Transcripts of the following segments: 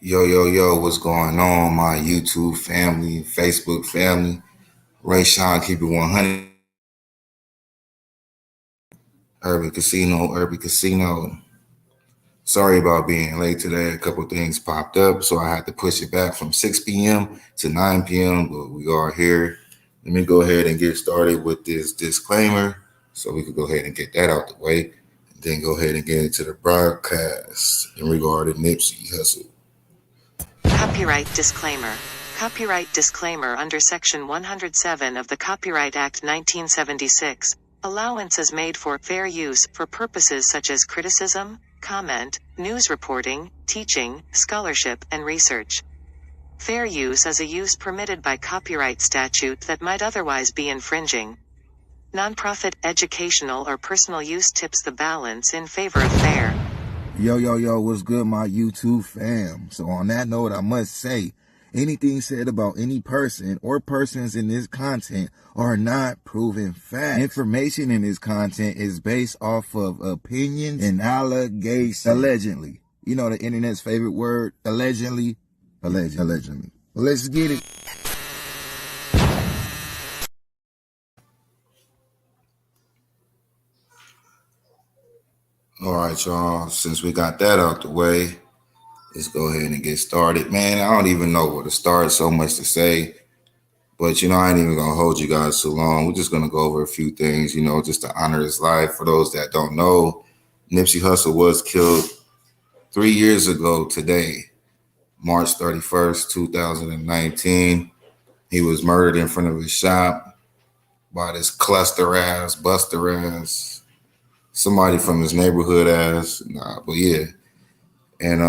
Yo, yo, yo, what's going on, my YouTube family, Facebook family? Ray Sean, keep it 100. Urban Casino, Urban Casino. Sorry about being late today. A couple things popped up, so I had to push it back from 6 p.m. to 9 p.m., but we are here. Let me go ahead and get started with this disclaimer so we can go ahead and get that out the way. And then go ahead and get into the broadcast in regard to Nipsey Hussle. Copyright disclaimer. Copyright disclaimer under Section 107 of the Copyright Act 1976. Allowance is made for fair use for purposes such as criticism, comment, news reporting, teaching, scholarship, and research. Fair use is a use permitted by copyright statute that might otherwise be infringing. Nonprofit, educational, or personal use tips the balance in favor of fair. Yo, yo, yo, what's good, my YouTube fam? So on that note, I must say, anything said about any person or persons in this content are not proven facts. Information in this content is based off of opinions and allegations. Allegedly. You know the internet's favorite word, allegedly. Allegedly. Well, let's get it. All right, y'all. Since we got that out the way, let's go ahead and get started. Man, I don't even know where to start. So much to say. But, I ain't even going to hold you guys too long. We're just going to go over a few things, just to honor his life. For those that don't know, Nipsey Hussle was killed 3 years ago today, March 31st, 2019. He was murdered in front of his shop by this buster ass, somebody from his neighborhood ass. But yeah. And,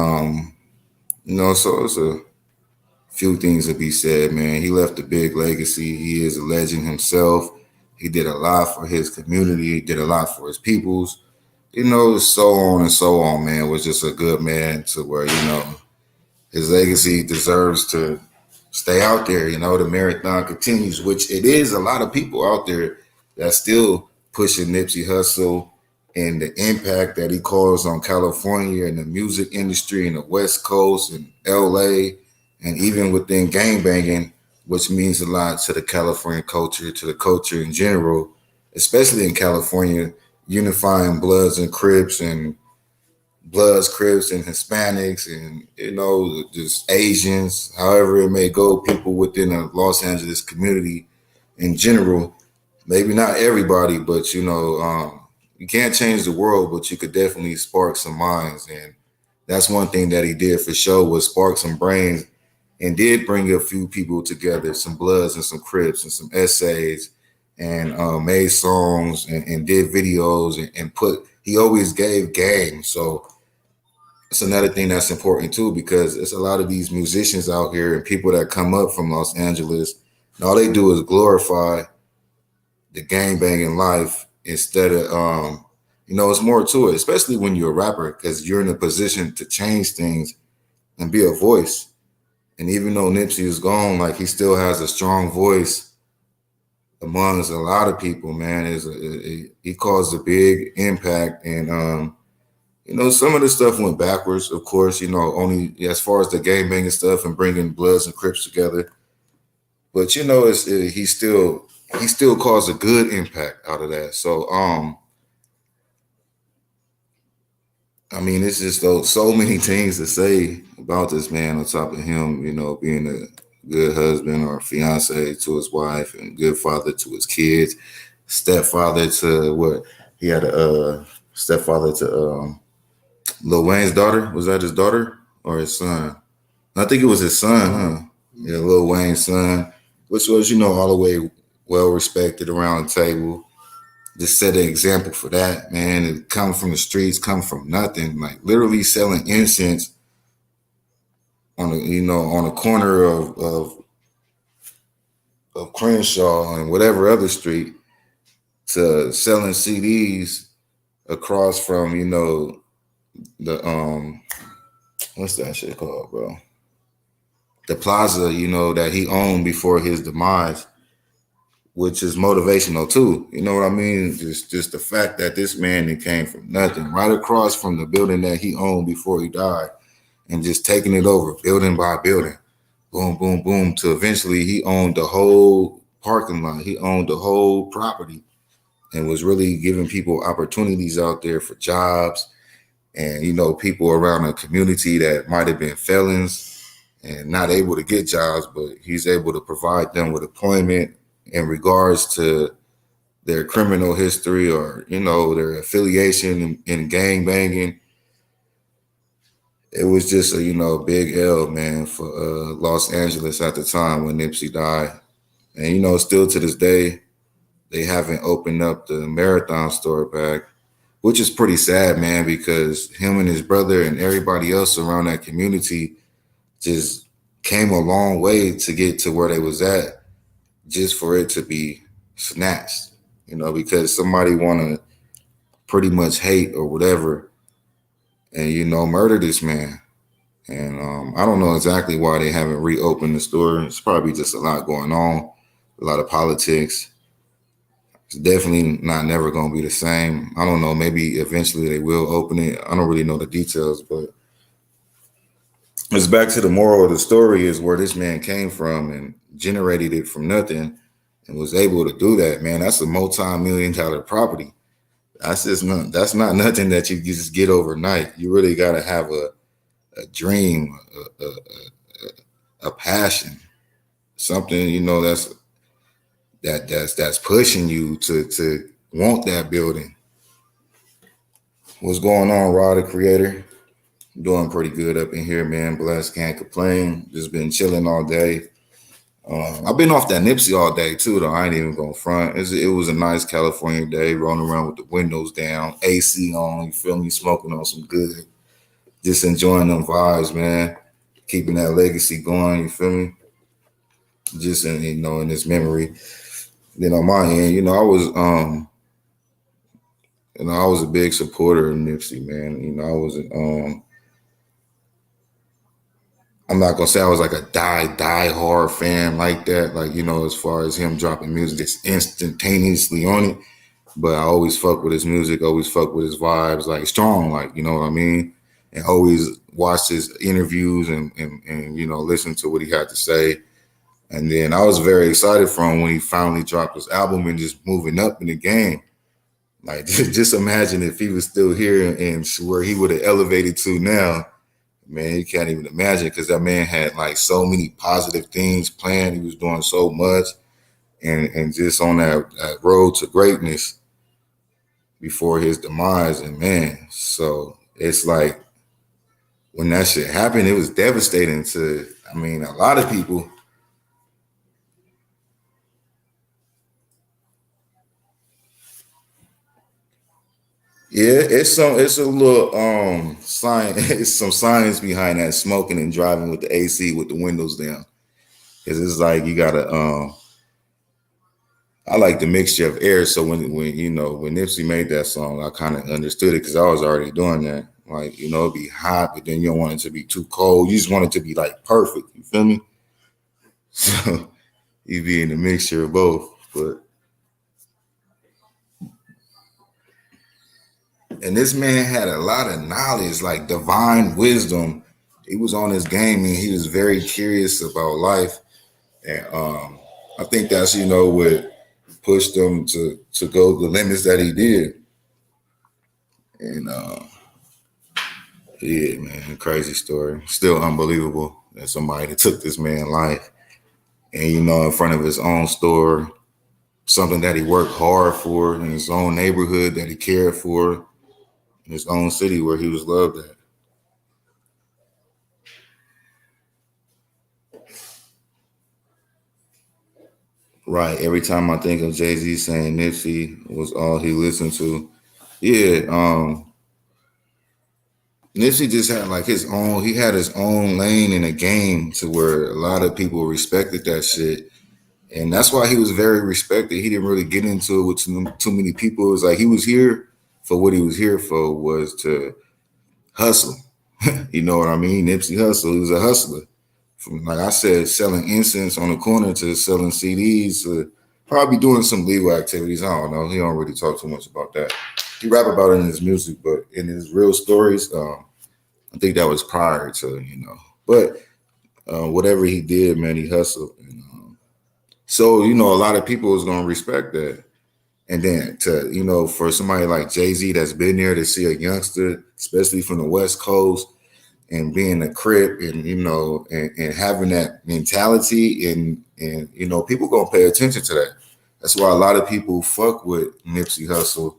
so it's a few things to be said, man. He left a big legacy. He is a legend himself. He did a lot for his community. He did a lot for his peoples. So on, man. Was just a good man to where, his legacy deserves to stay out there. The marathon continues, which it is a lot of people out there that still pushing Nipsey Hussle and the impact that he caused on California and the music industry in the West Coast and LA, and even within gangbanging, which means a lot to the California culture, to the culture in general, especially in California, unifying Bloods, Crips, and Hispanics, and, just Asians, however it may go, people within the Los Angeles community in general. Maybe not everybody, but, you can't change the world, but you could definitely spark some minds. And that's one thing that he did for sure, was spark some brains and did bring a few people together, some Bloods and some Crips and some essays, and made songs and did videos and he always gave game. So it's another thing that's important too, because it's a lot of these musicians out here and people that come up from Los Angeles, and all they do is glorify the gangbanging life instead of, it's more to it, especially when you're a rapper, because you're in a position to change things and be a voice. And even though Nipsey is gone, like, he still has a strong voice amongst a lot of people, man. He caused a big impact. And, some of the stuff went backwards, of course, only as far as the gangbanging stuff and bringing Bloods and Crips together. But, he still caused a good impact out of that. So, it's just so many things to say about this man, on top of him, being a good husband or fiance to his wife, and good father to his kids, stepfather to what he had a stepfather to Lil Wayne's daughter. Was that his daughter or his son? I think it was his son, huh? Yeah, Lil Wayne's son, which was, all the way well respected around the table. Just set an example for that, man. It come from the streets, come from nothing, like literally selling incense on a corner of Crenshaw and whatever other street, to selling CDs across from, the what's that shit called, bro? The plaza, that he owned before his demise, which is motivational too. You know what I mean? Just the fact that this man came from nothing, right across from the building that he owned before he died. and just taking it over, building by building, boom, boom, boom, to eventually he owned the whole parking lot. He owned the whole property and was really giving people opportunities out there for jobs. And, you know, people around the community that might have been felons and not able to get jobs, but he's able to provide them with employment in regards to their criminal history or, you know, their affiliation in gang banging. It was just a, you know, big L, man, for Los Angeles at the time when Nipsey died. And, you know, still to this day, they haven't opened up the Marathon store back, which is pretty sad, man, because him and his brother and everybody else around that community just came a long way to get to where they was at just for it to be snatched, you know, because somebody want to pretty much hate or whatever and, you know, murder this man. And I don't know exactly why they haven't reopened the store. It's probably just a lot going on, a lot of politics. It's definitely not never going to be the same. I don't know. Maybe eventually they will open it. I don't really know the details, but it's back to the moral of the story is where this man came from and generated it from nothing and was able to do that, man. That's a multi-million-dollar property. That's not nothing that you just get overnight. You really got to have a dream, a passion, something, you know, that's pushing you to want that building. What's going on, Rod, the creator? Doing pretty good up in here, man. Blessed, can't complain. Just been chilling all day. I've been off that Nipsey all day too, though. I ain't even gonna front. It was a nice California day, rolling around with the windows down, AC on, you feel me, smoking on some good. Just enjoying them vibes, man. Keeping that legacy going, you feel me? Just in, you know, in this memory. Then on my end, you know, I was a big supporter of Nipsey, man. You know, I was I'm not gonna say I was like a die hard fan like that, like, you know, as far as him dropping music just instantaneously on it. But I always fuck with his music, always fuck with his vibes, like strong, like, you know what I mean? And always watched his interviews and you know, listen to what he had to say. And then I was very excited for him when he finally dropped his album and just moving up in the game. Like, just imagine if he was still here and where he would have elevated to now. Man, you can't even imagine because that man had like so many positive things planned. He was doing so much and just on that road to greatness before his demise. And man, so it's like when that shit happened, it was devastating to, I mean, a lot of people. Yeah, it's a little science, it's some science behind that smoking and driving with the AC with the windows down. Cause it's like you gotta I like the mixture of air. So when you know, when Nipsey made that song, I kind of understood it because I was already doing that. Like, you know, it'd be hot, but then you don't want it to be too cold. You just want it to be like perfect. You feel me? So you be in the mixture of both. But and this man had a lot of knowledge, like divine wisdom. He was on his game and he was very curious about life. And I think that's, you know, what pushed him to go the limits that he did. And yeah, man, crazy story. Still unbelievable that somebody took this man's life and, you know, in front of his own store, something that he worked hard for in his own neighborhood that he cared for, in his own city where he was loved at. Right. Every time I think of Jay-Z saying Nipsey was all he listened to. Yeah. Nipsey just had like his own, he had his own lane in the game to where a lot of people respected that shit. And that's why he was very respected. He didn't really get into it with too many people. It was like he was here for what he was here for was to hustle. You know what I mean? Nipsey Hussle, he was a hustler. From, like I said, selling incense on the corner to selling CDs to probably doing some legal activities. I don't know. He don't really talk too much about that. He rap about it in his music, but in his real stories, I think that was prior to, but whatever he did, man, he hustled. So, a lot of people is going to respect that. And then for somebody like Jay-Z that's been there to see a youngster, especially from the West Coast, and being a Crip and, and having that mentality and people going to pay attention to that. That's why a lot of people fuck with Nipsey Hussle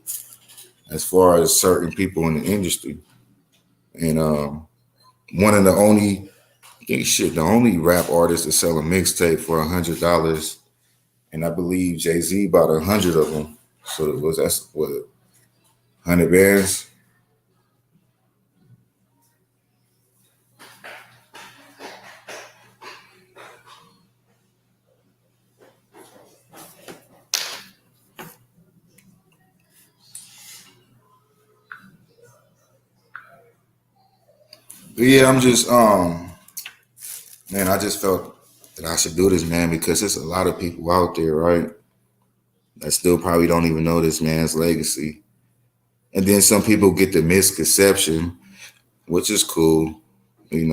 as far as certain people in the industry. And one of the only, the only rap artist to sell a mixtape for $100. And I believe Jay-Z bought 100 of them. So that's what, 100 bands? But yeah, I'm just man, I just felt that I should do this, man, because there's a lot of people out there, right, that still probably don't even know this man's legacy. And then some people get the misconception, which is cool. He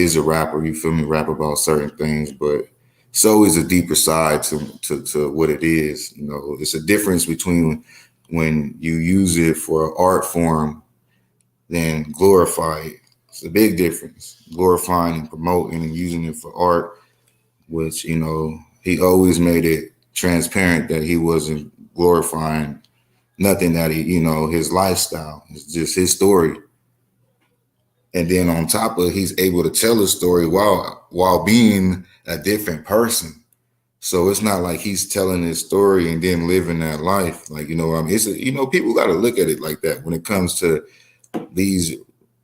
is a rapper, you feel me, rap about certain things, but it's always a deeper side to what it is. It's a difference between when you use it for art form than glorify it. It's a big difference, glorifying and promoting and using it for art, which, he always made it transparent that he wasn't glorifying nothing that his lifestyle. It's just his story. And then on top of, he's able to tell his story while being a different person. So it's not like he's telling his story and then living that life. Like, it's people got to look at it like that when it comes to these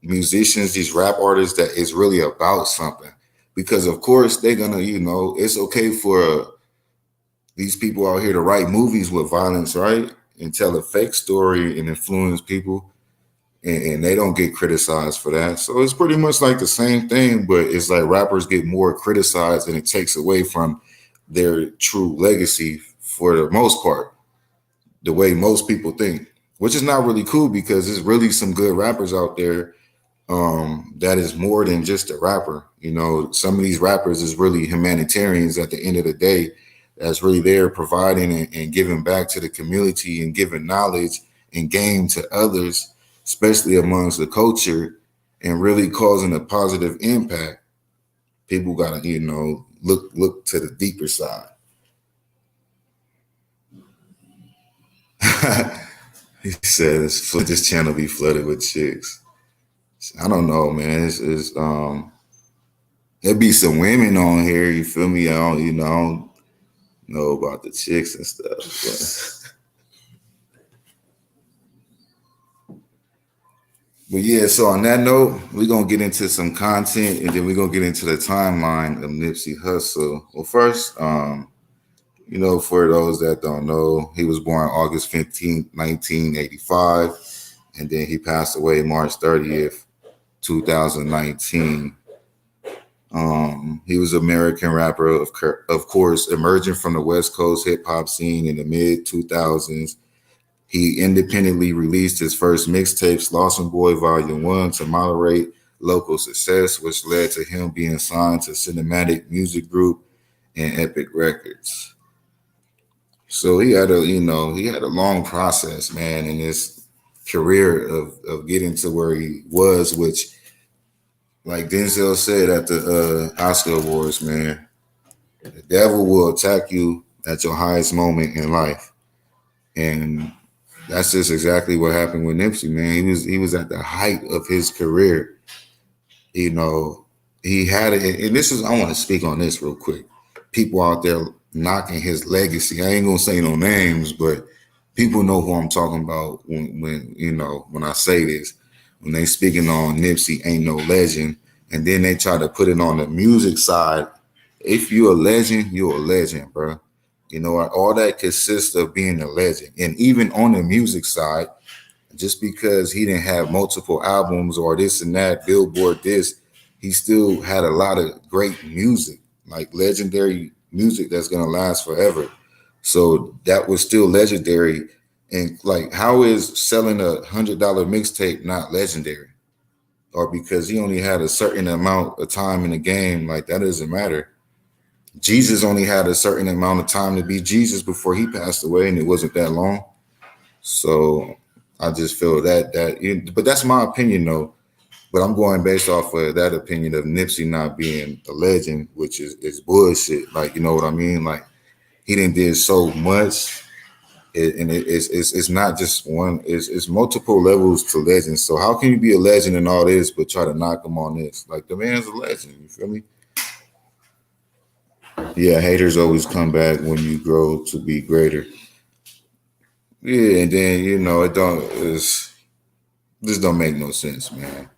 musicians, these rap artists, that is really about something. Because of course they're gonna, it's okay for these people out here to write movies with violence, right? And tell a fake story and influence people. And they don't get criticized for that. So it's pretty much like the same thing, but it's like rappers get more criticized and it takes away from their true legacy for the most part, the way most people think, which is not really cool because there's really some good rappers out there that is more than just a rapper. Some of these rappers is really humanitarians at the end of the day, that's really there providing and giving back to the community and giving knowledge and game to others, especially amongst the culture, and really causing a positive impact. People gotta, look to the deeper side. He says, this channel be flooded with chicks. I don't know, man. There be some women on here, you feel me? I don't know about the chicks and stuff. But yeah, so on that note, we're going to get into some content and then we're going to get into the timeline of Nipsey Hussle. Well, first, for those that don't know, he was born August 15th, 1985, and then he passed away March 30th, 2019. He was an American rapper, of course, emerging from the West Coast hip hop scene in the mid 2000s. He independently released his first mixtape, Slauson Boy Volume 1, to moderate local success, which led to him being signed to Cinematic Music Group and Epic Records. So he had a long process, man, in his career of getting to where he was, which, like Denzel said at the Oscar Awards, man, the devil will attack you at your highest moment in life. And that's just exactly what happened with Nipsey, man. He was at the height of his career. He had it, and I want to speak on this real quick. People out there knocking his legacy. I ain't gonna say no names, but people know who I'm talking about when I say this. When they speaking on Nipsey ain't no legend, and then they try to put it on the music side. If you're a legend, you're a legend, bro. All that consists of being a legend. And even on the music side, just because he didn't have multiple albums or this and that, Billboard this, he still had a lot of great music, like legendary music that's going to last forever. So that was still legendary. And like, how is selling $100 mixtape not legendary? or because he only had a certain amount of time in the game. Like, that doesn't matter. Jesus only had a certain amount of time to be Jesus before he passed away, and it wasn't that long. So I just feel but that's my opinion though. But I'm going based off of that opinion of Nipsey not being a legend, which is bullshit. Like, you know what I mean? Like, he didn't did so much, it's not just one. It's multiple levels to legend. So how can you be a legend in all this, but try to knock him on this? Like, the man's a legend. You feel me? Yeah, haters always come back when you grow to be greater. Yeah, and then this don't make no sense, man.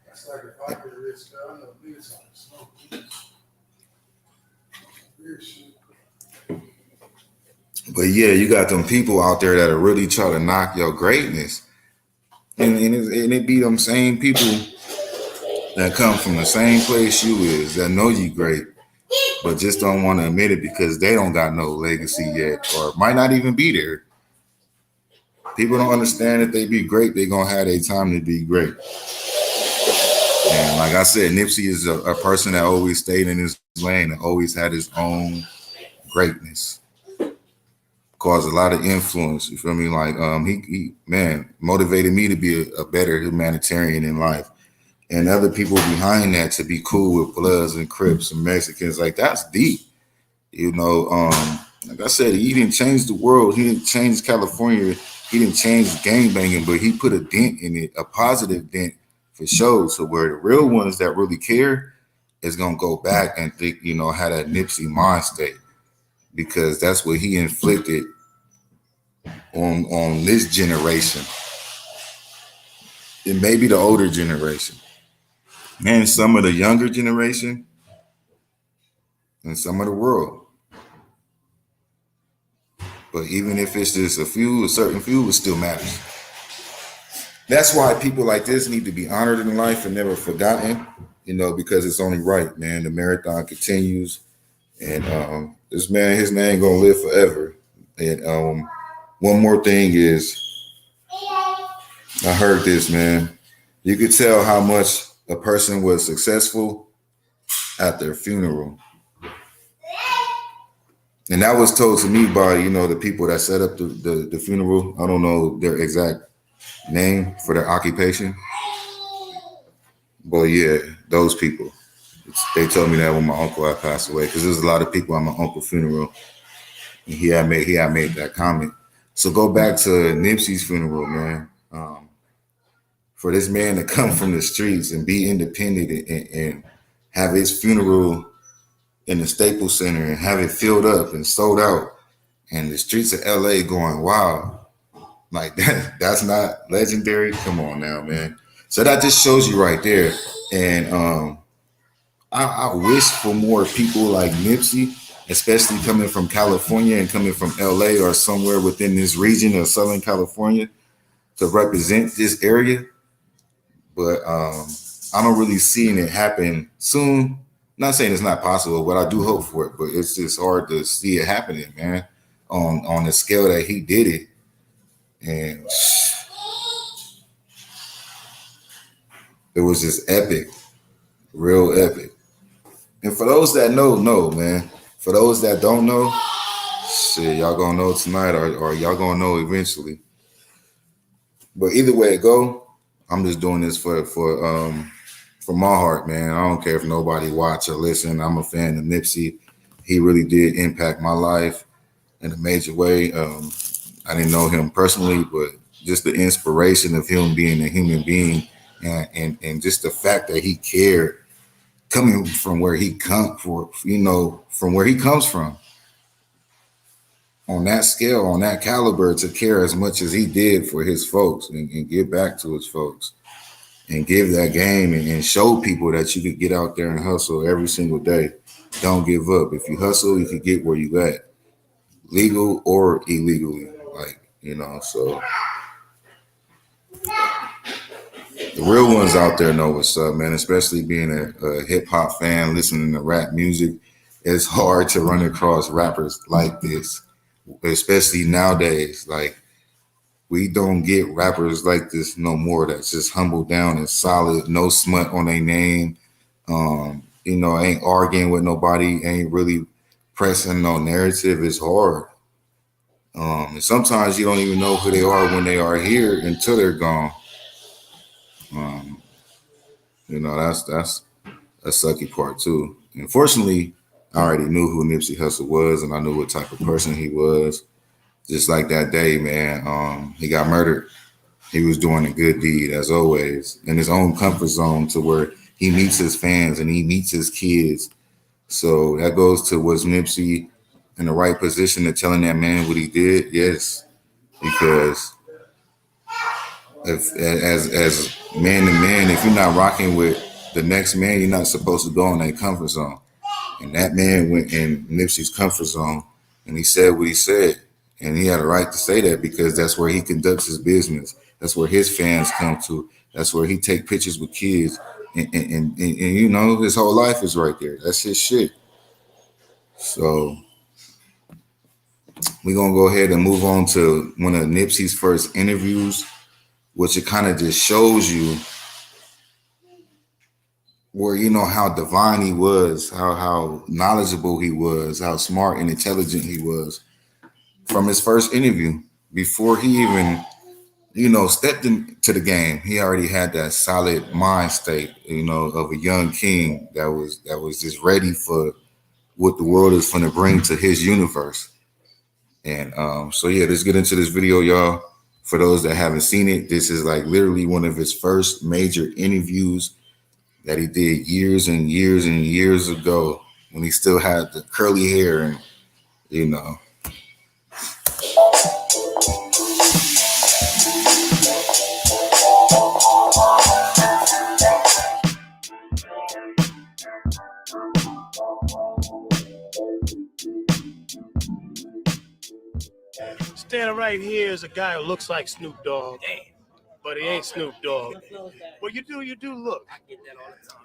But yeah, you got them people out there that are really trying to knock your greatness, and it be them same people that come from the same place you is, that know you great, but just don't want to admit it because they don't got no legacy yet, or might not even be there. People don't understand that they be great, they gonna have their time to be great. And like I said, Nipsey is a person that always stayed in his lane and always had his own greatness. Caused a lot of influence. You feel me? Like he motivated me to be a better humanitarian in life. And other people behind that to be cool with Bloods and Crips and Mexicans. Like, that's deep. You know, like I said, he didn't change the world. He didn't change California. He didn't change gangbanging, but he put a dent in it, a positive dent for sure. So where the real ones that really care is gonna go back and think, how that Nipsey mind state, because that's what he inflicted on this generation. It may be the older generation, man, some of the younger generation, and some of the world. But even if it's just a certain few, it still matters. That's why people like this need to be honored in life and never forgotten, because it's only right, man. The marathon continues, and this man, his name gonna live forever. And one more thing is, I heard this, man. You could tell how much a person was successful at their funeral. And that was told to me by, the people that set up the funeral. I don't know their exact name for their occupation. But yeah, those people. They told me that when my uncle had passed away, because there's a lot of people at my uncle's funeral. And he had made that comment. So go back to Nipsey's funeral, man. For this man to come from the streets and be independent and have his funeral in the Staples Center and have it filled up and sold out, and the streets of LA going wild, like that's not legendary. Come on now, man. So that just shows you right there. And I wish for more people like Nipsey, especially coming from California and coming from LA or somewhere within this region of Southern California, to represent this area. But I don't really see it happen soon. Not saying it's not possible, but I do hope for it. But it's just hard to see it happening, man, on the scale that he did it. And it was just epic, real epic. And for those that know, man. For those that don't know, shit, y'all gonna know tonight, or y'all gonna know eventually. But either way it go, I'm just doing this for my heart, man. I don't care if nobody watch or listen. I'm a fan of Nipsey. He really did impact my life in a major way. I didn't know him personally, but just the inspiration of him being a human being, and just the fact that he cared, coming from where he comes from, on that scale, on that caliber, to care as much as he did for his folks and give back to his folks and give that game and show people that you could get out there and hustle every single day. Don't give up. If you hustle, you can get where you at, legal or illegally. So the real ones out there know what's up, man, especially being a hip hop fan, listening to rap music. It's hard to run across rappers like this, especially nowadays. Like, We don't get rappers like this no more. That's just humble down and solid, no smut on their name. Ain't arguing with nobody, ain't really pressing no narrative. It's hard. And sometimes you don't even know who they are when they are here until they're gone. Um, that's a sucky part too. Unfortunately, I already knew who Nipsey Hussle was, and I knew what type of person he was. Just like that day, man, he got murdered. He was doing a good deed, as always, in his own comfort zone, to where he meets his fans and he meets his kids. So that goes to, was Nipsey in the right position to telling that man what he did? Yes, because if as man to man, if you're not rocking with the next man, you're not supposed to go in that comfort zone. And that man went in Nipsey's comfort zone, and he said what he said, and he had a right to say that because that's where he conducts his business. That's where his fans come to. That's where he take pictures with kids, and his whole life is right there. That's his shit. So we're gonna go ahead and move on to one of Nipsey's first interviews, which it kind of just shows you where how divine he was, how knowledgeable he was, how smart and intelligent he was from his first interview. Before he even, stepped into the game, he already had that solid mind state, of a young king that was just ready for what the world is going to bring to his universe. And so yeah, let's get into this video, y'all. For those that haven't seen it, this is like literally one of his first major interviews that he did years and years and years ago when he still had the curly hair and, Standing right here is a guy who looks like Snoop Dogg, but he ain't Snoop Dogg. Well, you do look.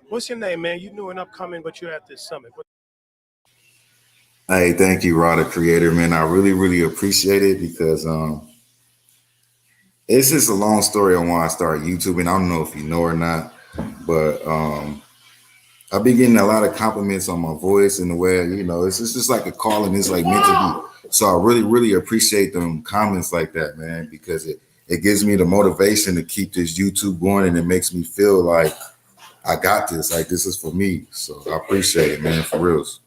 What's your name, man? You new and upcoming, but you're at this summit. Hey, thank you, Rod, the creator, man. I really, really appreciate it because it's just a long story on why I started YouTubing. I don't know if you know or not, but I've been getting a lot of compliments on my voice and the way, it's just like a calling. It's like meant to be. So I really, really appreciate them comments like that, man, because it gives me the motivation to keep this YouTube going, and it makes me feel like I got this, like this is for me. So I appreciate it, man, for reals.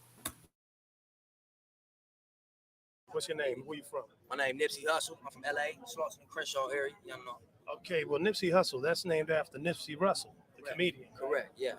What's your name? Where you from? My name Nipsey Hussle. I'm from LA, Slauson, Crenshaw area. You know. Okay, well, Nipsey Hussle, that's named after Nipsey Hussle, the comedian. Correct, yes.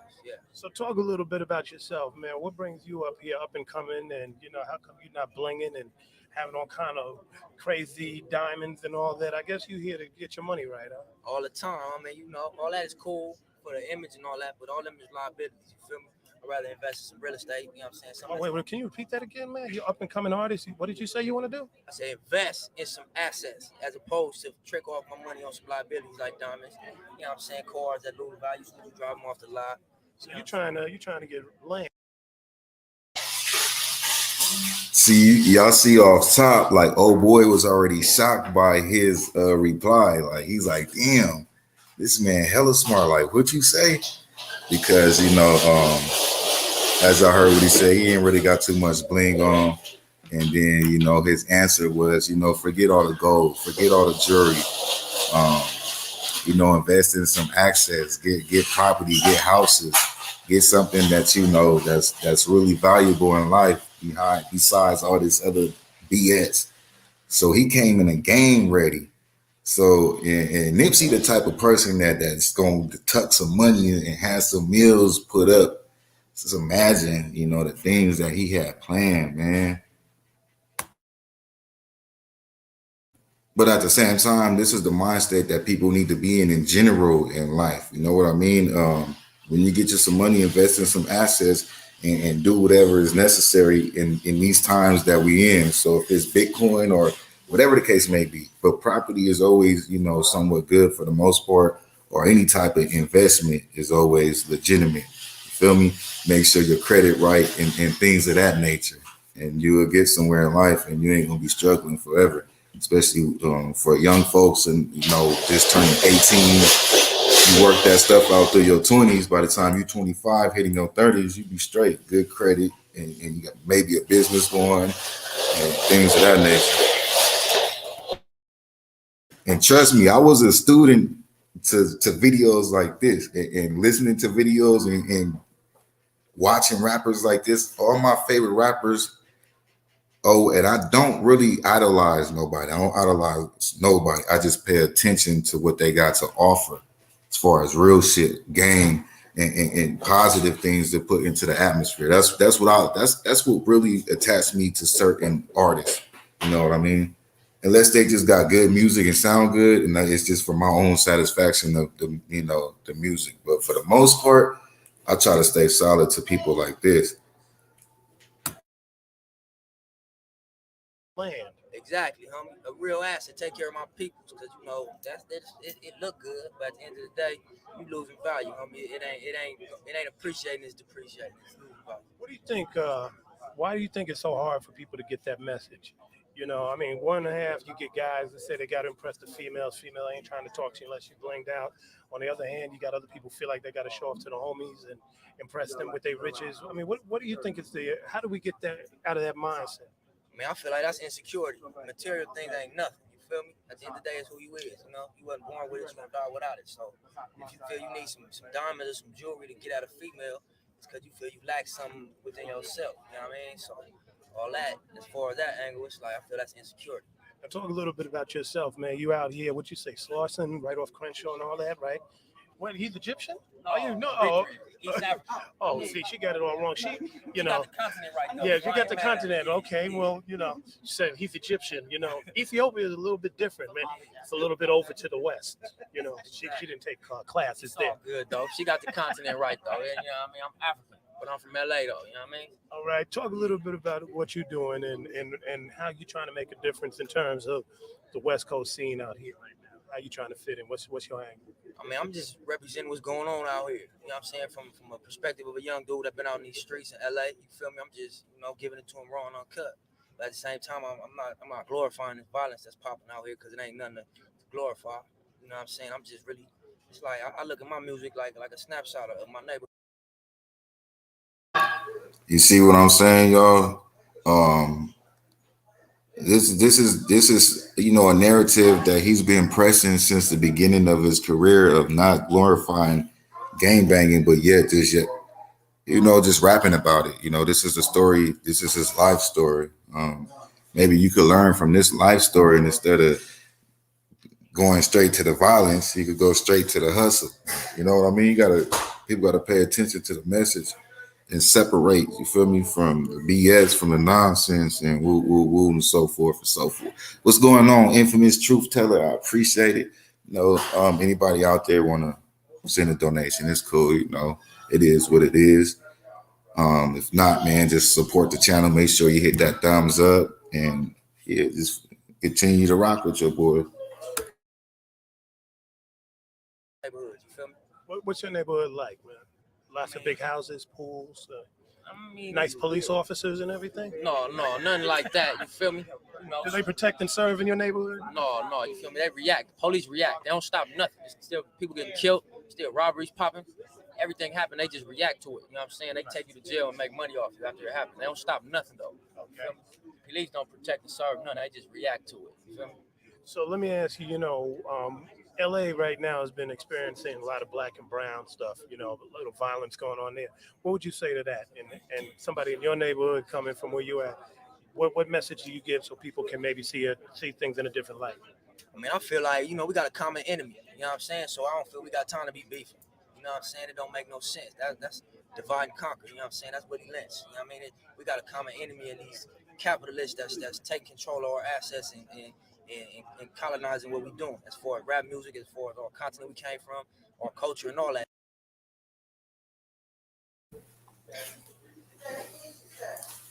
So talk a little bit about yourself, man. What brings you up here, up and coming, and how come you're not blinging and having all kind of crazy diamonds and all that? I guess you're here to get your money right, huh? All the time. I mean, all that is cool for the image and all that, but all them is liabilities. You feel me? I'd rather invest in some real estate. You know what I'm saying? Wait, can you repeat that again, man? You're up and coming artist. What did you say you want to do? I say invest in some assets as opposed to trick off my money on some liabilities like diamonds. You know what I'm saying? Cars that lose value, so you drive them off the lot. So you're trying to get land. See, y'all see off top, like old boy was already shocked by his reply. Like he's like, damn, this man hella smart. Like, what you say? Because as I heard what he said, he ain't really got too much bling on. And then, his answer was, forget all the gold, forget all the jewelry, invest in some assets, get property, get houses, get something that, that's really valuable in life besides all this other BS. So he came in a game ready. So, and Nipsey, the type of person that's going to tuck some money and have some meals put up. Just imagine, the things that he had planned, man. But at the same time, this is the mind state that people need to be in general in life. You know what I mean? When you get you some money, invest in some assets and do whatever is necessary in these times that we in. So if it's Bitcoin or whatever the case may be, but property is always, somewhat good for the most part, or any type of investment is always legitimate. You feel me? Make sure your credit right and things of that nature, and you will get somewhere in life and you ain't gonna be struggling forever. especially for young folks and just turning 18. You work that stuff out through your 20s. By the time you're 25, hitting your 30s, you be straight, good credit, and you got maybe a business going and things of that nature. And trust me, I was a student to videos like this and listening to videos and watching rappers like this. All my favorite rappers. Oh, and I don't really idolize nobody. I don't idolize nobody. I just pay attention to what they got to offer as far as real shit, game, and positive things to put into the atmosphere. That's what really attached me to certain artists. You know what I mean? Unless they just got good music and sound good, and it's just for my own satisfaction of the music. But for the most part, I try to stay solid to people like this. Land. Exactly, homie. A real asset. Take care of my people, because it look good, but at the end of the day, you losing value, homie. It ain't appreciating. It's depreciating. It's losing value. What do you think? Why do you think it's so hard for people to get that message? I mean, one and a half, you get guys that say they got to impress the females. Female ain't trying to talk to you unless you blinged out. On the other hand, you got other people feel like they got to show off to the homies and impress them with their riches. I mean, what do you think is how do we get that out of that mindset? I mean, I feel like that's insecurity. Material things ain't nothing. You feel me? At the end of the day, it's who you is. You wasn't born with it, you gonna die without it. So if you feel you need some diamonds or some jewelry to get at a female, it's because you feel you lack something within yourself. You know what I mean? So all that, as far as that angle, it's like I feel that's insecurity. Now talk a little bit about yourself, man. You out here, what you say, Slauson, right off Crenshaw and all that, right? What, he's Egyptian? He's African. Oh, see, she got it all wrong. She got the continent right now. Yeah, you got the continent. Okay, well, she said he's Egyptian. Ethiopia is a little bit different, man. It's a little bit over to the west. She didn't take classes it's there. All good, though. She got the continent right, though. And, I mean? I'm African, but I'm from LA, though. You know what I mean? All right, talk a little bit about what you're doing and how you're trying to make a difference in terms of the West Coast scene out here right now. How you trying to fit in? What's your angle? I mean, I'm just representing what's going on out here. You know what I'm saying? From a perspective of a young dude that's been out in these streets in LA. You feel me? I'm just, giving it to him raw and uncut. But at the same time, I'm not glorifying this violence that's popping out here, because it ain't nothing to glorify. You know what I'm saying? I'm just really, it's like I look at my music like a snapshot of my neighborhood. You see what I'm saying, y'all? This is a narrative that he's been pressing since the beginning of his career of not glorifying gang banging, but yet just rapping about it. This is a story. This is his life story. Maybe you could learn from this life story, and instead of going straight to the violence, you could go straight to the hustle. You know what I mean? People gotta pay attention to the message and separate, you feel me, from the BS, from the nonsense, and woo, and so forth and so forth. What's going on, infamous truth teller? I appreciate it. Anybody out there want to send a donation, it's cool. It is what it is. If not, man, just support the channel. Make sure you hit that thumbs up, and just continue to rock with your boy. Neighborhood, you feel me? What's your neighborhood like, man? Lots of big houses, pools, nice police officers and everything? No, nothing like that. You feel me? Do they protect and serve in your neighborhood? No, you feel me? They react. Police react. They don't stop nothing. It's still people getting killed, still robberies popping. Everything happen, they just react to it. You know what I'm saying? They take you to jail and make money off you after it happens. They don't stop nothing, though. Okay. Police don't protect and serve nothing. They just react to it. You feel me? So let me ask you, LA right now has been experiencing a lot of black and brown stuff, a little violence going on there. What would you say to that? And somebody in your neighborhood coming from where you at, what message do you give so people can maybe see things in a different light? I mean, I feel like, we got a common enemy. You know what I'm saying? So I don't feel we got time to be beefing. You know what I'm saying? It don't make no sense. That's divide and conquer. You know what I'm saying? That's Willie Lynch. You know what I mean? We got a common enemy in these capitalists that's taking control of our assets and colonizing what we're doing, as far as rap music, as far as our continent we came from, our culture and all that.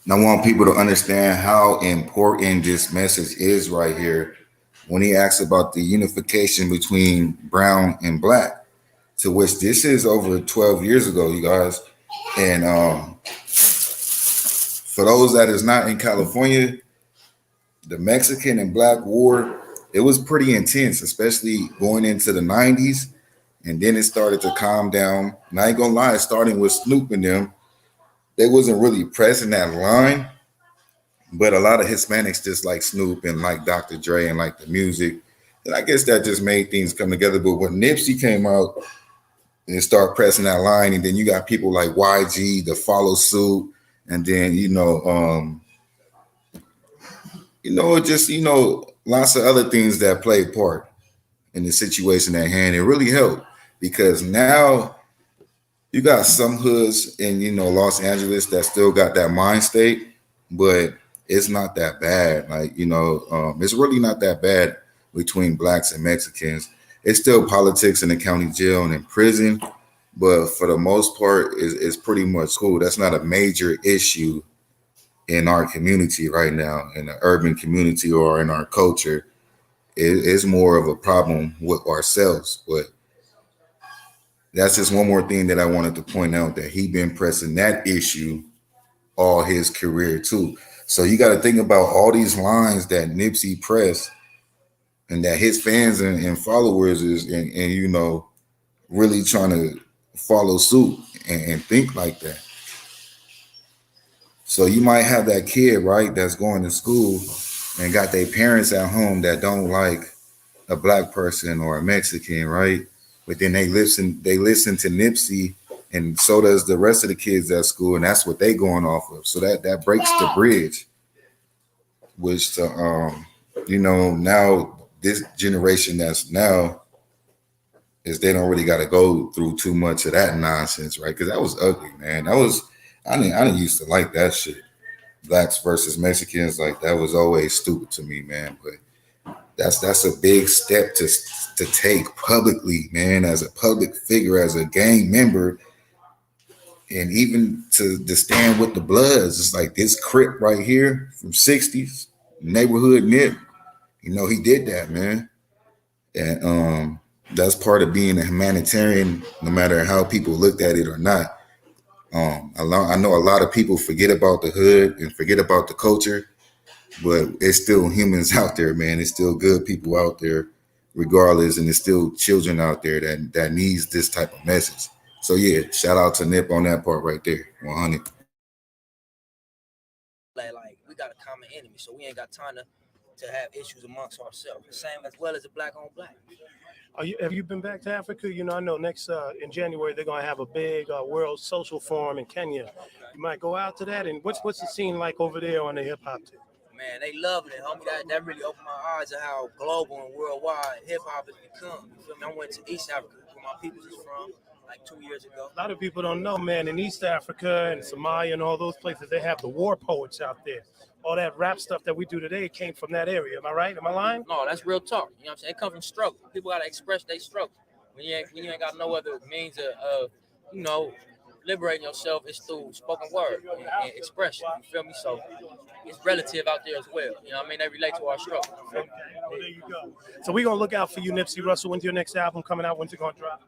And I want people to understand how important this message is right here when he asks about the unification between brown and black, to which this is over 12 years ago, you guys. And for those that is not in California, the Mexican and Black War, it was pretty intense, especially going into the 90s. And then it started to calm down. And I ain't gonna lie, starting with Snoop and them, they wasn't really pressing that line. But a lot of Hispanics just like Snoop and like Dr. Dre and like the music. And I guess that just made things come together. But when Nipsey came out and start pressing that line, and then you got people like YG to follow suit, and then just lots of other things that play a part in the situation at hand. It really helped because now you got some hoods in Los Angeles that still got that mind state, but it's not that bad. Like it's really not that bad between blacks and Mexicans. It's still politics in the county jail and in prison, but for the most part, it's pretty much cool. That's not a major issue in our community right now, in the urban community or in our culture. It's more of a problem with ourselves. But that's just one more thing that I wanted to point out, that he been pressing that issue all his career too. So you got to think about all these lines that Nipsey pressed and that his fans and followers is and really trying to follow suit and think like that. So you might have that kid, right, that's going to school and got their parents at home that don't like a black person or a Mexican, right? But then they listen to Nipsey, and so does the rest of the kids at school, and that's what they going off of. So that breaks the bridge, which now this generation that's now is they don't really got to go through too much of that nonsense, right? Because that was ugly, man. I didn't used to like that shit. Blacks versus Mexicans, like that was always stupid to me, man. But that's a big step to take publicly, man, as a public figure, as a gang member, and even to stand with the Bloods. It's like this Crip right here from 60s, neighborhood Nip. He did that, man. And that's part of being a humanitarian, no matter how people looked at it or not. I know a lot of people forget about the hood and forget about the culture, but it's still humans out there, man. It's still good people out there, regardless, and there's still children out there that needs this type of message. So yeah, shout out to Nip on that part right there, 100. Like we got a common enemy, so we ain't got time to have issues amongst ourselves. The same as well as a black on black. Have you been back to Africa? I know next in January they're gonna have a big World Social Forum in Kenya. You might go out to that. And what's the scene like over there on the hip hop tip? Man, they loving it, homie. That really opened my eyes to how global and worldwide hip hop has become. You feel me? I went to East Africa, where my people is from, like 2 years ago. A lot of people don't know, man. In East Africa and Somalia and all those places, they have the war poets out there. All that rap stuff that we do today came from that area. Am I right? Am I lying? No, that's real talk. You know what I'm saying? It comes from struggle. People gotta express their struggle. When you ain't got no other means of liberating yourself, is through spoken word and expression. You feel me? So it's relative out there as well. You know what I mean? They relate to our struggle. Okay. Well, there you go. So we're gonna look out for you, Nipsey Hussle. When's your next album coming out? When's it gonna drop?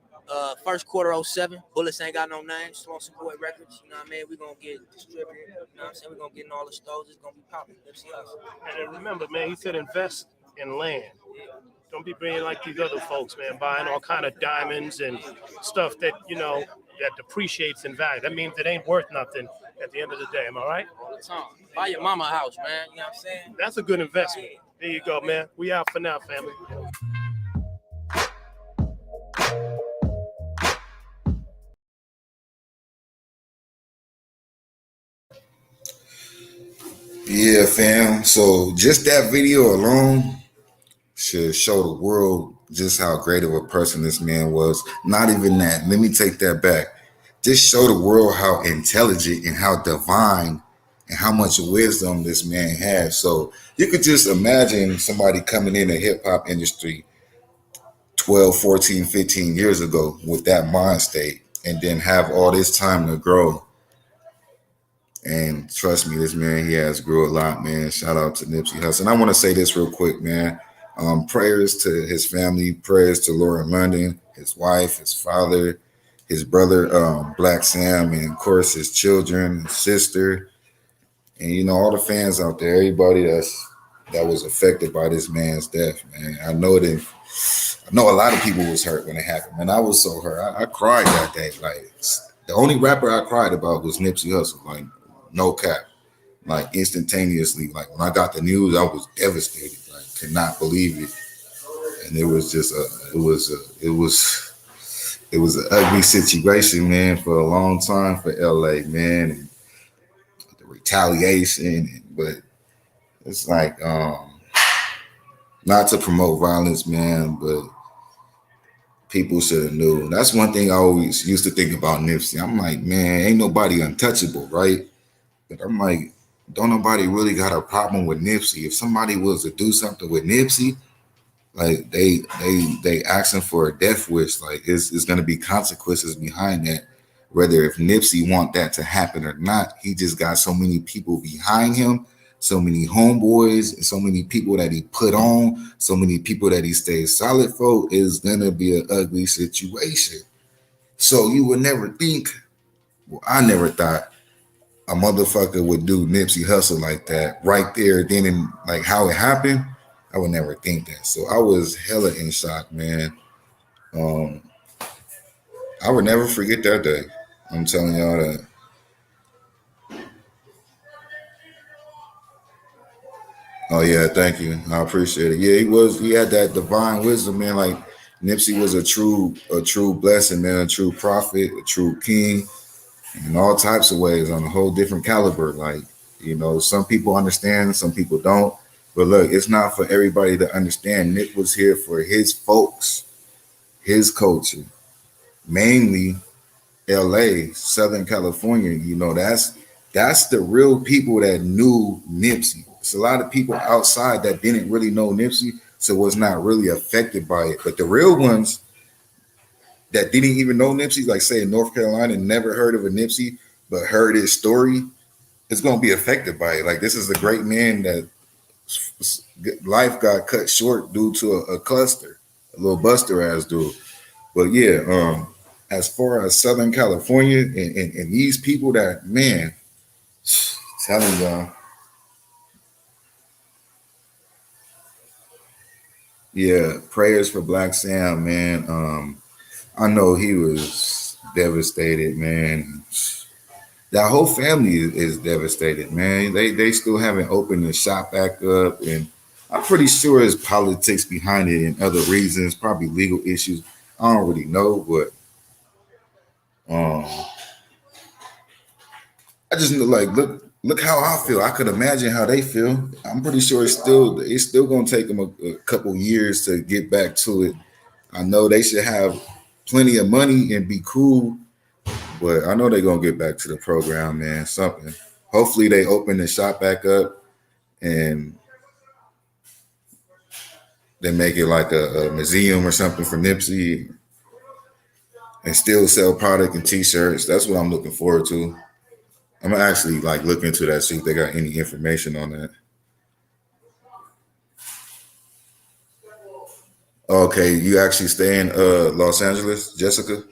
First quarter 07. Bullets ain't got no name. Slauson Records. You know what I mean? We're gonna get distributed. You know what I'm saying? We're gonna get in all the stores. It's gonna be popping. Nipsey Hussle. And then remember, man, he said invest in land. Don't be being like these other folks, man, buying all kind of diamonds and stuff that that depreciates in value. That means it ain't worth nothing at the end of the day. Am I right? All the time. Buy your mama a house, man. You know what I'm saying? That's a good investment. There you go, man. We out for now, family. Yeah, fam. So just that video alone should show the world just how great of a person this man was. Not even that. Let me take that back. Just show the world how intelligent and how divine and how much wisdom this man has. So you could just imagine somebody coming in the hip hop industry 12, 14, 15 years ago with that mind state and then have all this time to grow. And trust me, this man, he has grew a lot, man. Shout out to Nipsey Hussle. And I want to say this real quick, man. Prayers to his family, prayers to Lauren London, his wife, his father, his brother, Black Sam, and of course his children, his sister, and all the fans out there, everybody that's that was affected by this man's death, man. I know a lot of people was hurt when it happened, and I was so hurt. I cried that day. Like the only rapper I cried about was Nipsey Hussle. Like no cap. Like instantaneously. Like when I got the news, I was devastated. Like could not believe it. And it was just it was an ugly situation, man, for a long time for LA, man, and the retaliation. But it's like not to promote violence, man, but people should have knew. That's one thing I always used to think about Nipsey. I'm like, man, ain't nobody untouchable, right? But I'm like, don't nobody really got a problem with Nipsey. If somebody was to do something with Nipsey, like they asking for a death wish, like it's gonna be consequences behind that. Whether if Nipsey want that to happen or not, he just got so many people behind him, so many homeboys, and so many people that he put on, so many people that he stays solid for. Is gonna be an ugly situation. So you would never think. Well, I never thought a motherfucker would do Nipsey Hussle like that right there, then in like how it happened. I would never think that. So I was hella in shock, man. I would never forget that day. I'm telling y'all that. Oh yeah, thank you. I appreciate it. Yeah, he had that divine wisdom, man. Like Nipsey was a true blessing, man, a true prophet, a true king, in all types of ways on a whole different caliber. Like, some people understand, some people don't. But look, it's not for everybody to understand. Nick was here for his folks, his culture, mainly LA, Southern California. That's the real people that knew Nipsey. It's a lot of people outside that didn't really know Nipsey, so was not really affected by it. But the real ones that didn't even know Nipsey, like say in North Carolina, never heard of a Nipsey, but heard his story, is going to be affected by it. Like this is a great man that life got cut short due to a cluster, a little buster ass dude. But yeah, as far as Southern California and these people that, man, telling y'all, yeah, prayers for Black Sam, man. I know he was devastated, man. That whole family is devastated, man. They still haven't opened the shop back up, and I'm pretty sure there's politics behind it and other reasons, probably legal issues. I don't really know, but I just know, like, look how I feel. I could imagine how they feel. I'm pretty sure it's still gonna take them a couple years to get back to it. I know they should have plenty of money and be cool, but I know they're gonna get back to the program, man. Something. Hopefully they open the shop back up and they make it like a museum or something for Nipsey and still sell product and t-shirts. That's what I'm looking forward to. I'm gonna actually like look into that, see if they got any information on that. Okay, you actually stay in Los Angeles, Jessica?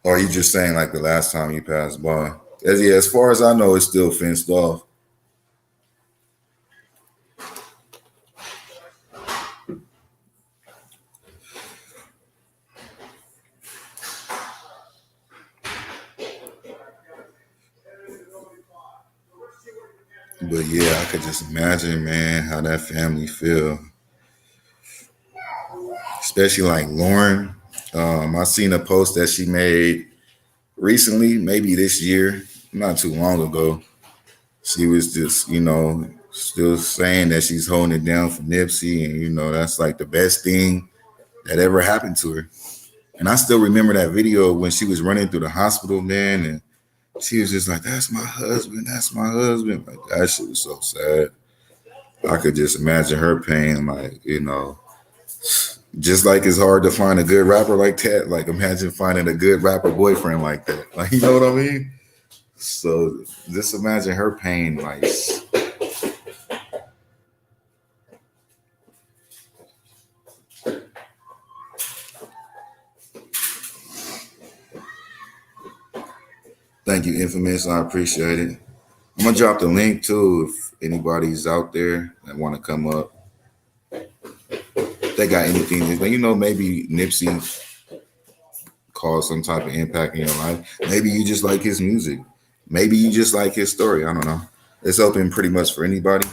Or are you just saying like the last time you passed by? As far as I know, it's still fenced off. But yeah, I could just imagine, man, how that family feel. Especially like Lauren. I seen a post that she made recently, maybe this year, not too long ago. She was just, still saying that she's holding it down for Nipsey, and that's like the best thing that ever happened to her. And I still remember that video when she was running through the hospital, man, and she was just like, "That's my husband, that's my husband." Like that shit was so sad. I could just imagine her pain, like, just like it's hard to find a good rapper like that. Like imagine finding a good rapper boyfriend like that. Like, you know what I mean? So just imagine her pain, like. Thank you, Infamous. I appreciate it. I'm gonna drop the link too anybody's out there that want to come up, they got anything, maybe Nipsey caused some type of impact in your life. Maybe you just like his music. Maybe you just like his story. I don't know. It's open pretty much for anybody.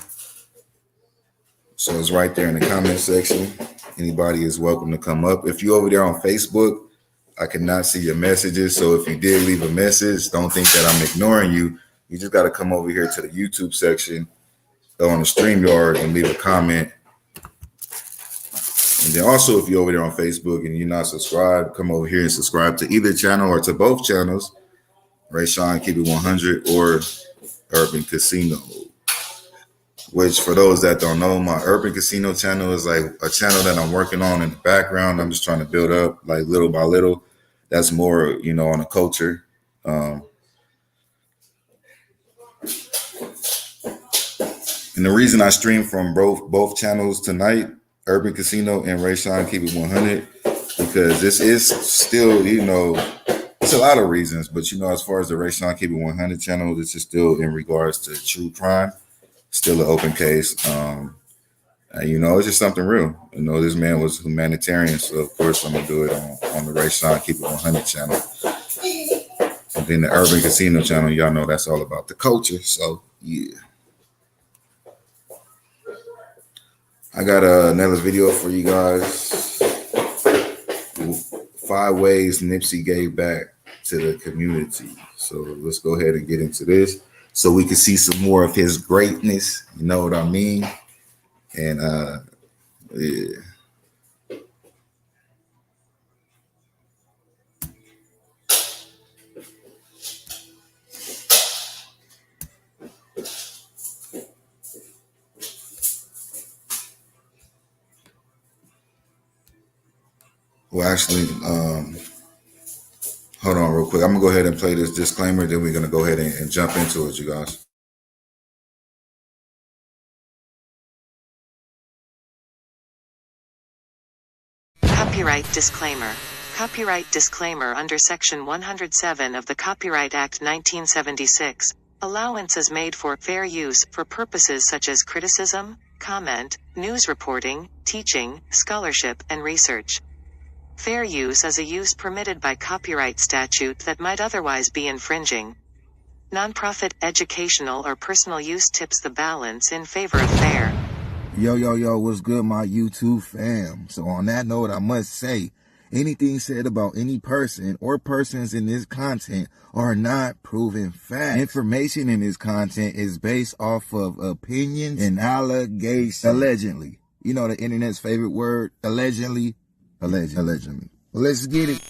So it's right there in the comment section. Anybody is welcome to come up. If you're over there on Facebook, I cannot see your messages. So if you did leave a message, don't think that I'm ignoring you. You just got to come over here to the YouTube section on the StreamYard and leave a comment. And then also, if you're over there on Facebook and you're not subscribed, come over here and subscribe to either channel or to both channels, Rayshawn Keep It 100 or Urban Casino. Which, for those that don't know, my Urban Casino channel is like a channel that I'm working on in the background. I'm just trying to build up like little by little. That's more, on the culture. And the reason I stream from both channels tonight, Urban Casino and Rayshawn Keep It 100, because this is still, it's a lot of reasons. But, as far as the Rayshawn Keep It 100 channel, this is still in regards to true crime. Still an open case. It's just something real. This man was humanitarian, so of course I'm gonna do it on the Rayshawn Keep It 100 channel. And then the Urban Casino channel, y'all know that's all about the culture. So yeah. I got another video for you guys. 5 ways Nipsey gave back to the community. So let's go ahead and get into this, so we can see some more of his greatness. You know what I mean? And yeah. Well, actually, hold on real quick. I'm gonna go ahead and play this disclaimer, then we're gonna go ahead and jump into it, you guys. Copyright disclaimer. Copyright disclaimer under Section 107 of the Copyright Act 1976. Allowance is made for fair use for purposes such as criticism, comment, news reporting, teaching, scholarship, and research. Fair use is a use permitted by copyright statute that might otherwise be infringing. Nonprofit, educational, or personal use tips the balance in favor of fair. Yo, what's good, my YouTube fam? So on that note, I must say, anything said about any person or persons in this content are not proven facts. Information in this content is based off of opinions and allegations. Allegedly. The internet's favorite word, allegedly. Allegedly. Well, let's get it.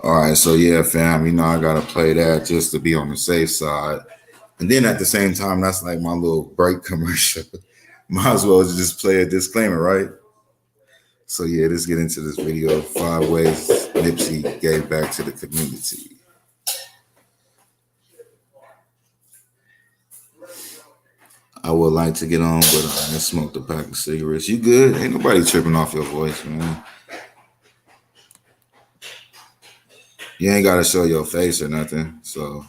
All right, so yeah, fam, I gotta play that just to be on the safe side. And then at the same time, that's like my little break commercial. Might as well just play a disclaimer, right? So yeah, let's get into this video. 5 ways Nipsey gave back to the community. I would like to get on, but I smoked a pack of cigarettes. You good? Ain't nobody tripping off your voice, man. You ain't got to show your face or nothing. So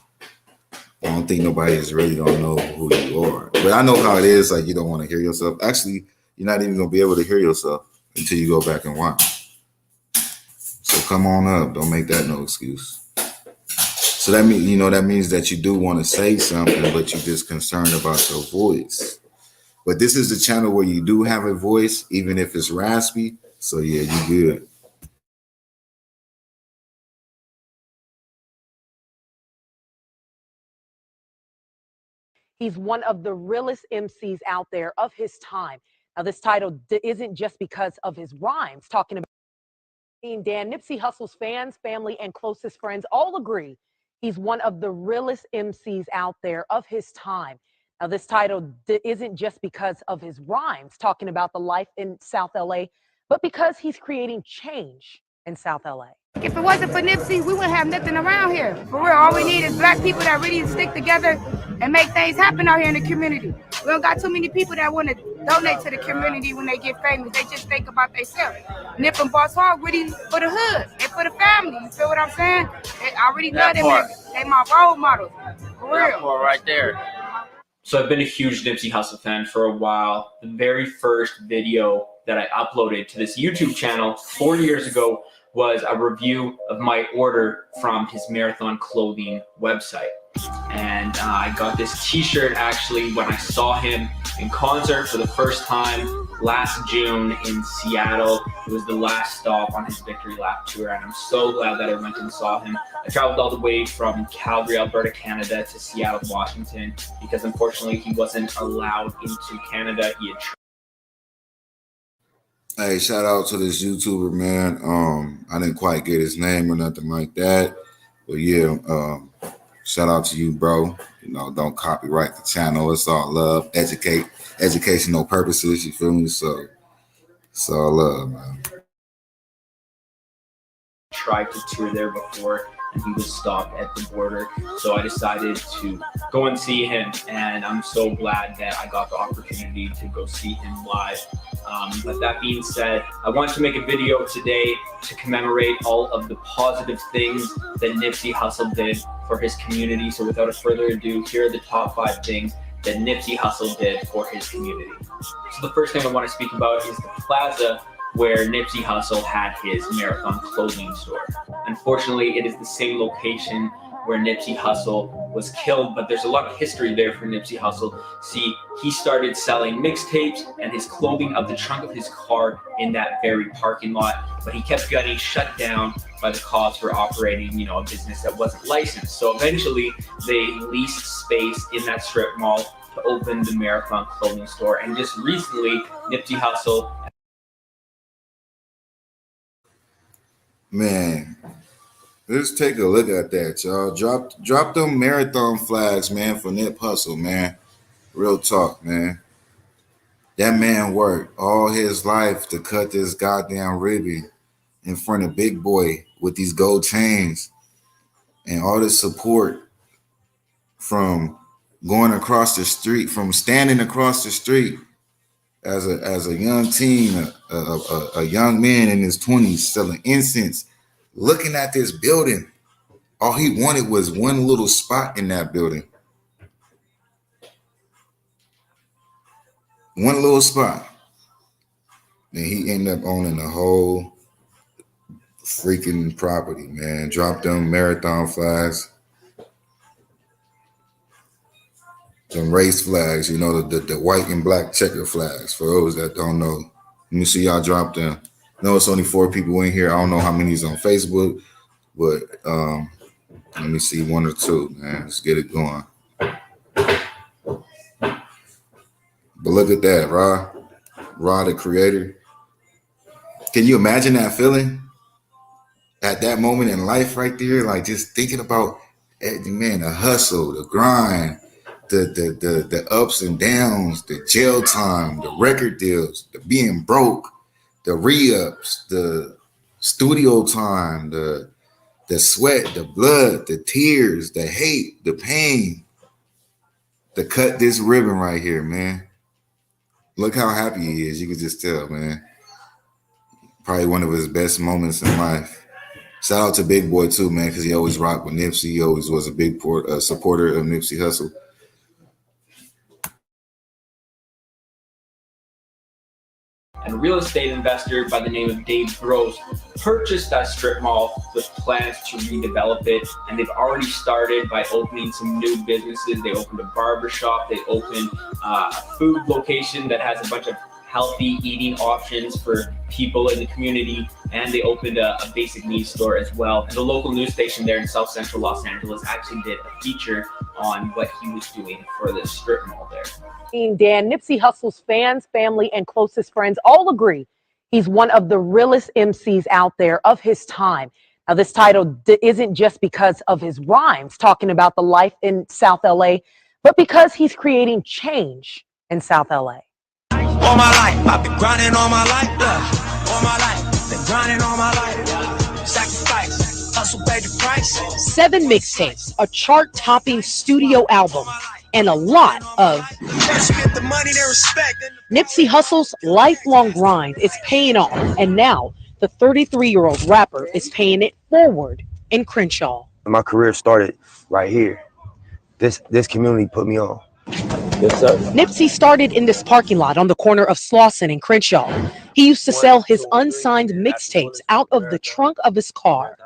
I don't think nobody is really going to know who you are. But I know how it is. Like, you don't want to hear yourself. Actually, you're not even going to be able to hear yourself until you go back and watch. So come on up. Don't make that no excuse. So that means that you do want to say something, but you're just concerned about your voice. But this is the channel where you do have a voice, even if it's raspy. So yeah, you good. He's one of the realest MCs out there of his time. Now, this title isn't just because of his rhymes. Talking about Dan, Nipsey Hussle's fans, family, and closest friends all agree he's one of the realest MCs out there of his time. Now, this title isn't just because of his rhymes, talking about the life in South LA, but because he's creating change in South LA. If it wasn't for Nipsey, we wouldn't have nothing around here. For real, all we need is black people that really stick together and make things happen out here in the community. We don't got too many people that want to donate to the community when they get famous. They just think about themselves. Nip and Boss Hog really for the hood and for the family. You feel what I'm saying? I already love them. They my role models. For real. Right there. So I've been a huge Nipsey Hussle fan for a while. The very first video that I uploaded to this YouTube channel 4 years ago was a review of my order from his Marathon clothing website. And I got this t-shirt actually when I saw him in concert for the first time last June in Seattle. It was the last stop on his Victory Lap tour, and I'm so glad that I went and saw him. I traveled all the way from Calgary, Alberta, Canada to Seattle, Washington, because unfortunately he wasn't allowed into Canada. He had Hey, shout out to this YouTuber, man. I didn't quite get his name or nothing like that, but yeah, shout out to you, bro. You know, don't copyright the channel. It's all love, educational purposes. You feel me? So it's all love, man. tried to tour there before, and he was stopped at the border. So I decided to go and see him, and I'm so glad that I got the opportunity to go see him live. But that being said, I wanted to make a video today to commemorate all of the positive things that Nipsey Hussle did for his community. So without further ado, here are the top 5 things that Nipsey Hussle did for his community. So the first thing I want to speak about is the plaza where Nipsey Hussle had his Marathon clothing store. Unfortunately, it is the same location where Nipsey Hussle was killed, but there's a lot of history there for Nipsey Hussle. See, he started selling mixtapes and his clothing out the trunk of his car in that very parking lot, but he kept getting shut down by the cops for operating, a business that wasn't licensed. So eventually they leased space in that strip mall to open the Marathon clothing store. And just recently, Nipsey Hussle, man, let's take a look at that, y'all. Drop them marathon flags, man, for Nip Hussle, man. Real talk, man. That man worked all his life to cut this goddamn ribbon in front of Big Boy with these gold chains, and all the support from going across the street, from standing across the street as a young teen, a young man in his 20s selling incense, looking at this building. All he wanted was one little spot in that building. One little spot. And he ended up owning the whole freaking property, man. Dropped them marathon flags. Some race flags, the white and black checker flags. For those that don't know, let me see y'all drop them. No, it's only 4 people in here. I don't know how many is on Facebook, but let me see 1 or 2, man. Let's get it going. But look at that, Ra, the creator. Can you imagine that feeling at that moment in life right there? Like just thinking about, man, the hustle, the grind, the ups and downs, the jail time, the record deals, the being broke, the re-ups, the studio time, the sweat, the blood, the tears, the hate, the pain, to cut this ribbon right here, man. Look how happy he is. You can just tell, man. Probably one of his best moments in life. Shout out to Big Boy too, man, because he always rocked with Nipsey. He always was a big supporter of Nipsey Hussle. and a real estate investor by the name of Dave Gross purchased that strip mall with plans to redevelop it, and they've already started by opening some new businesses. They opened a barber shop, they opened a food location that has a bunch of healthy eating options for people in the community, and they opened a basic needs store as well. And the local news station there in South Central Los Angeles actually did a feature on what he was doing for the strip mall there. Dan, Nipsey Hussle's fans, family, and closest friends all agree he's one of the realest MCs out there of his time. Now, this title isn't just because of his rhymes talking about the life in South LA, but because he's creating change in South LA. All my life, I've been grinding all my life, all my life, been grinding all my life. released 7 mixtapes, a chart-topping studio album, and a lot of Nipsey Hussle's lifelong grind is paying off, and now the 33-year-old rapper is paying it forward in Crenshaw. My career started right here. This community put me on. Yes, sir. Nipsey started in this parking lot on the corner of Slauson and Crenshaw. He used to sell his unsigned mixtapes out of the trunk of his car.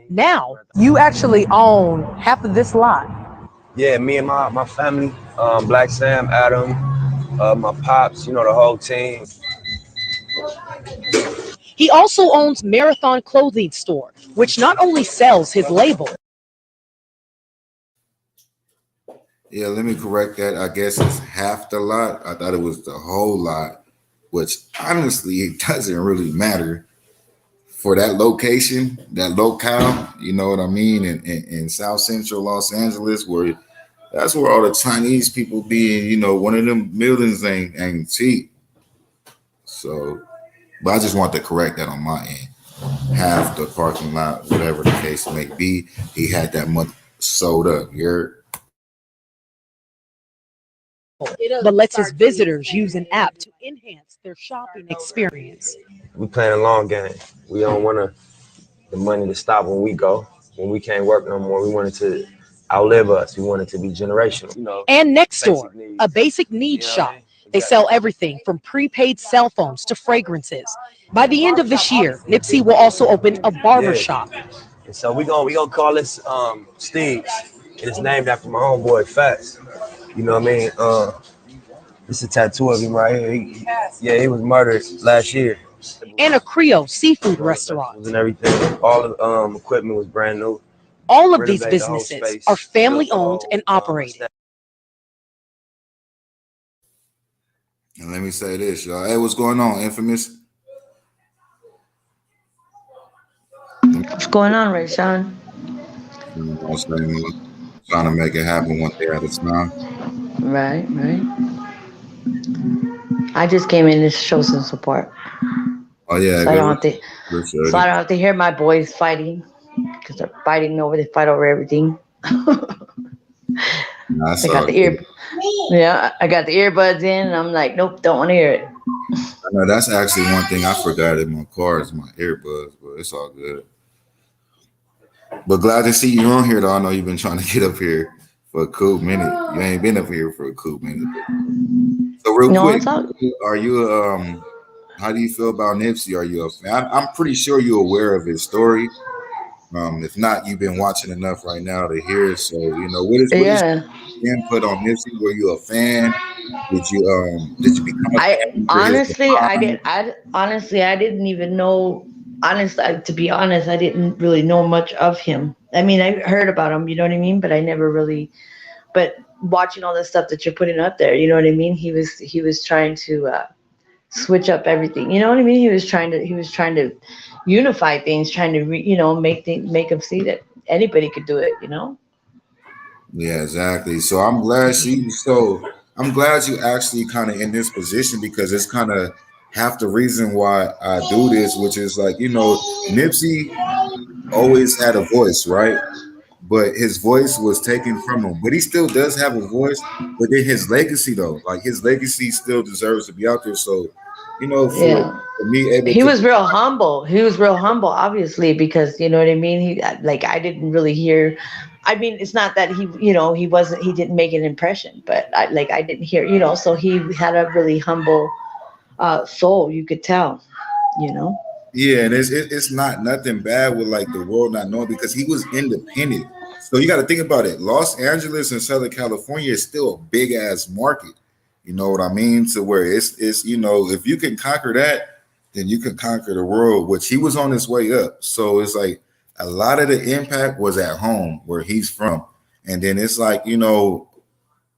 Now, you actually own half of this lot. Yeah, me and my family, Black Sam, Adam, my pops, the whole team. He also owns Marathon Clothing Store, which not only sells his label. Yeah, let me correct that. I guess it's half the lot. I thought it was the whole lot, which honestly, it doesn't really matter for that location, that locale, you know what I mean? In South Central Los Angeles, where that's where all the Chinese people be, one of them buildings ain't cheap. So, but I just want to correct that on my end. Half the parking lot, whatever the case may be, he had that month sold up. You're but lets his visitors use an app to enhance their shopping experience. We playing a long game. We don't want the money to stop when we go. When we can't work no more, we want it to outlive us. We want it to be generational. And next door, a basic needs shop. They sell everything from prepaid cell phones to fragrances. By the end of this year, Nipsey will also open a barber shop. And so we gonna call this Steve's. It's named after my homeboy Fats. You know what I mean? It's a tattoo of him right here. He was murdered last year. And a Creole seafood restaurant. And everything. All the equipment was brand new. All of these businesses are family owned and operated. And let me say this, y'all. Hey, what's going on, Infamous? What's going on, Ray Sean? Trying to make it happen one day at a time. Right. I just came in to show some support. Oh yeah. So I don't have to hear my boys fighting, because they're fighting they fight over everything. I got the earbuds in, and I'm like, nope, don't want to hear it. I know that's actually one thing I forgot in my car is my earbuds, but it's all good. But glad to see you on here, though. I know you've been trying to get up here for a cool minute. You ain't been up here for a cool minute. So real quick, are you how do you feel about Nipsey? Are you a fan? I'm pretty sure you're aware of his story. If not, you've been watching enough right now to hear it. So what is your input on Nipsey? Were you a fan? Did you become a fan? I didn't even know. To be honest, I didn't really know much of him. I mean, I heard about him, you know what I mean? But I never really, but watching all the stuff that you're putting up there, you know what I mean? He was trying to switch up everything, you know what I mean? He was trying to unify things, trying to, make them see that anybody could do it, Yeah, exactly. So I'm glad you actually kind of in this position, because it's kind of half the reason why I do this, which is like, Nipsey always had a voice, right? But his voice was taken from him. But he still does have a voice. But then his legacy, though, like his legacy still deserves to be out there. So, for me, he was real humble. He was real humble, obviously, because you know what I mean. I didn't really hear. I mean, it's not that he didn't make an impression, but I didn't hear, So he had a really humble soul, you could tell, Yeah, and it's not nothing bad with like the world not knowing, because he was independent. So you got to think about it. Los Angeles and Southern California is still a big ass market. You know what I mean? To where it's if you can conquer that, then you can conquer the world, which he was on his way up. So it's like a lot of the impact was at home where he's from. And then it's like,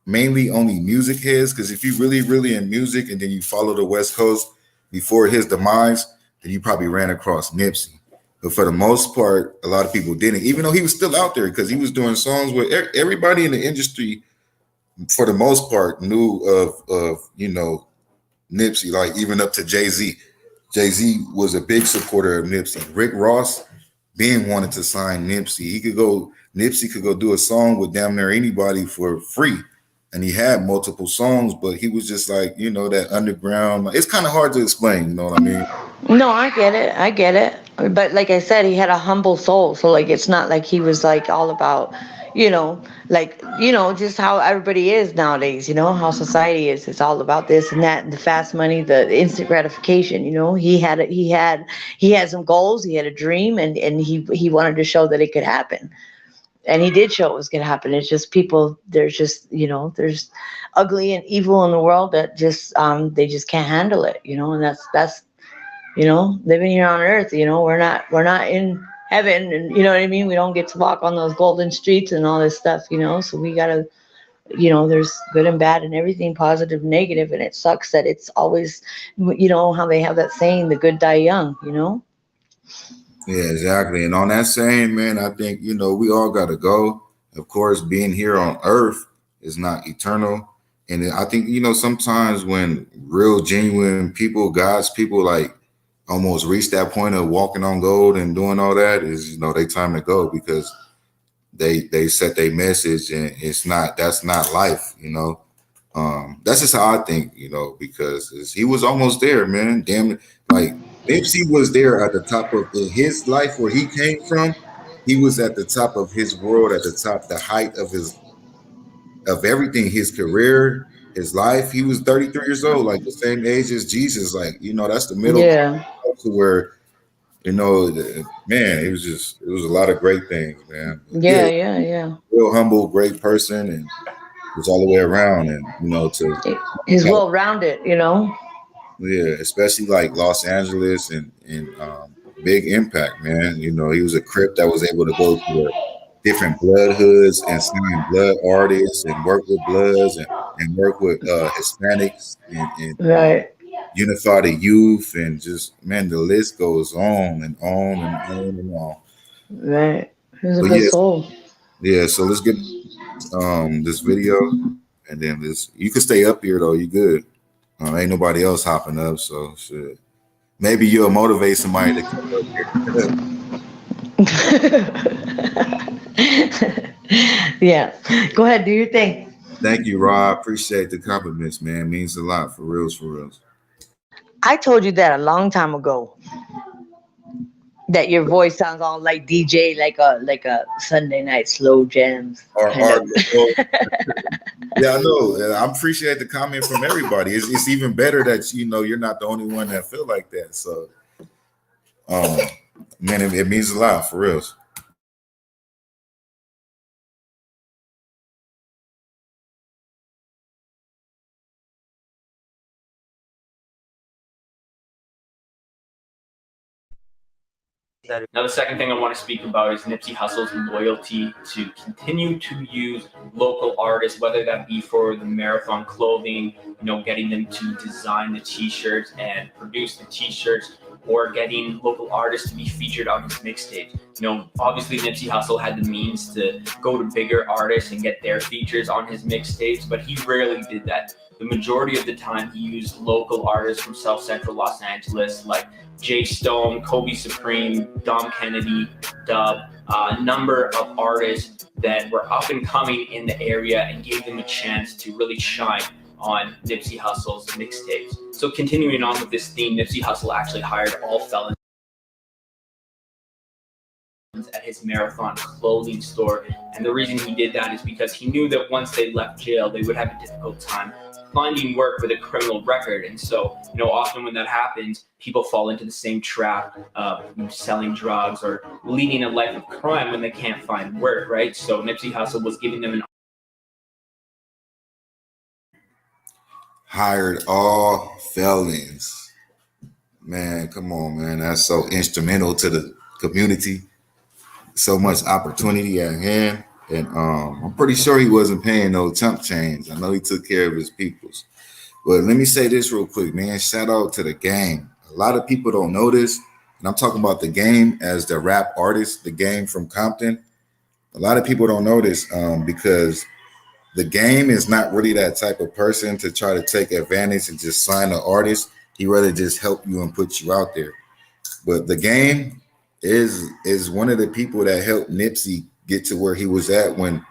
mainly only music heads, because if you really in music and then you follow the West Coast before his demise, then you probably ran across Nipsey. But for the most part, a lot of people didn't, even though he was still out there, because he was doing songs with everybody in the industry. For the most part, knew of Nipsey, like even up to Jay-Z. Jay-Z was a big supporter of Nipsey. Rick Ross Ben wanted to sign Nipsey. Nipsey could go do a song with damn near anybody for free. And he had multiple songs, but he was just like, that underground. It's kind of hard to explain, you know what I mean? No, I get it. I get it. But like I said, he had a humble soul. So like it's not like he was like all about, just how everybody is nowadays, how society is. It's all about this and that and the fast money, the instant gratification, He had some goals, he had a dream, and he wanted to show that it could happen. And he did show it was gonna happen. It's just people, there's just, there's ugly and evil in the world that just they just can't handle it, and that's living here on earth, we're not in heaven, and you know what I mean? We don't get to walk on those golden streets and all this stuff, so we gotta, there's good and bad and everything, positive, negative, and it sucks that it's always, how they have that saying, the good die young, Yeah, exactly. And on that saying, man, I think, we all got to go. Of course, being here on earth is not eternal. And I think, sometimes when real, genuine people, God's people, like almost reach that point of walking on gold and doing all that is, they time to go, because they set their message, and that's not life, That's just how I think, because he was almost there, man. Damn it. Like, Nipsey was there at the top of his life where he came from. He was at the top of his world, at the height of everything, his career, his life. He was 33 years old, like the same age as Jesus. Like, that's the middle. Yeah. To where, man, it was a lot of great things, man. Yeah. Real humble, great person, and was all the way around, and he's well rounded, Yeah, especially like Los Angeles and big impact, man. He was a Crip that was able to go to different blood hoods and sign blood artists and work with Bloods and work with Hispanics and right. Unify the youth, and just, man, the list goes on and on and on and on. Right. He's a good soul. Yeah, so let's get this video, and then you can stay up here though, you good. Ain't nobody else hopping up, so shit. Maybe you'll motivate somebody to come up here. Yeah. Go ahead, do your thing. Thank you, Rob. Appreciate the compliments, man. Means a lot, for reals, for reals. I told you that a long time ago. That your voice sounds all like DJ, like a Sunday night slow jams. Yeah, I know. I appreciate the comment from everybody. It's even better that you're not the only one that feel like that. So, man, it means a lot, for real. Now, the second thing I want to speak about is Nipsey Hussle's loyalty to continue to use local artists, whether that be for the marathon clothing, getting them to design the t-shirts and produce the t-shirts, or getting local artists to be featured on his mixtape. Obviously Nipsey Hussle had the means to go to bigger artists and get their features on his mixtapes, but he rarely did that. The majority of the time he used local artists from South Central Los Angeles, like Jay Stone, Kobe Supreme, Dom Kennedy, Dub, a number of artists that were up and coming in the area, and gave them a chance to really shine on Nipsey Hussle's mixtapes. So continuing on with this theme, Nipsey Hussle actually hired all felons at his Marathon clothing store. And the reason he did that is because he knew that once they left jail, they would have a difficult time finding work with a criminal record. And so, often when that happens, people fall into the same trap of selling drugs or leading a life of crime when they can't find work, right? So Nipsey Hussle was giving them an hired all felons. Man, come on, man. That's so instrumental to the community. So much opportunity at hand. And I'm pretty sure he wasn't paying no chump change. I know he took care of his peoples. But let me say this real quick, man. Shout out to the Game. A lot of people don't know this. And I'm talking about the Game as the rap artist, the Game from Compton. A lot of people don't know this because the Game is not really that type of person to try to take advantage and just sign an artist. He rather just help you and put you out there. But the Game is one of the people that helped Nipsey get to where he was at when,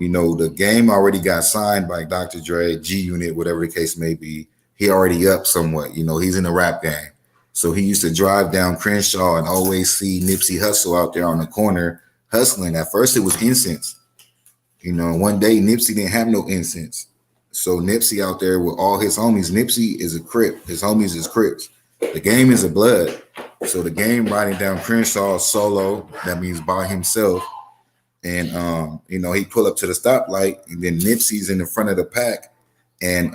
you know, the game already got signed by Dr. Dre, G Unit, whatever the case may be. He already up somewhat, you know, he's in the rap game. So he used to drive down Crenshaw and always see Nipsey Hussle out there on the corner hustling. At first it was incense. You know, one day Nipsey didn't have no incense. So Nipsey out there with all his homies. Nipsey is a Crip. His homies is Crips. The game is a blood. So the game riding down Crenshaw solo, that means by himself. And you know, he pull up to the stoplight, and then Nipsey's in the front of the pack, and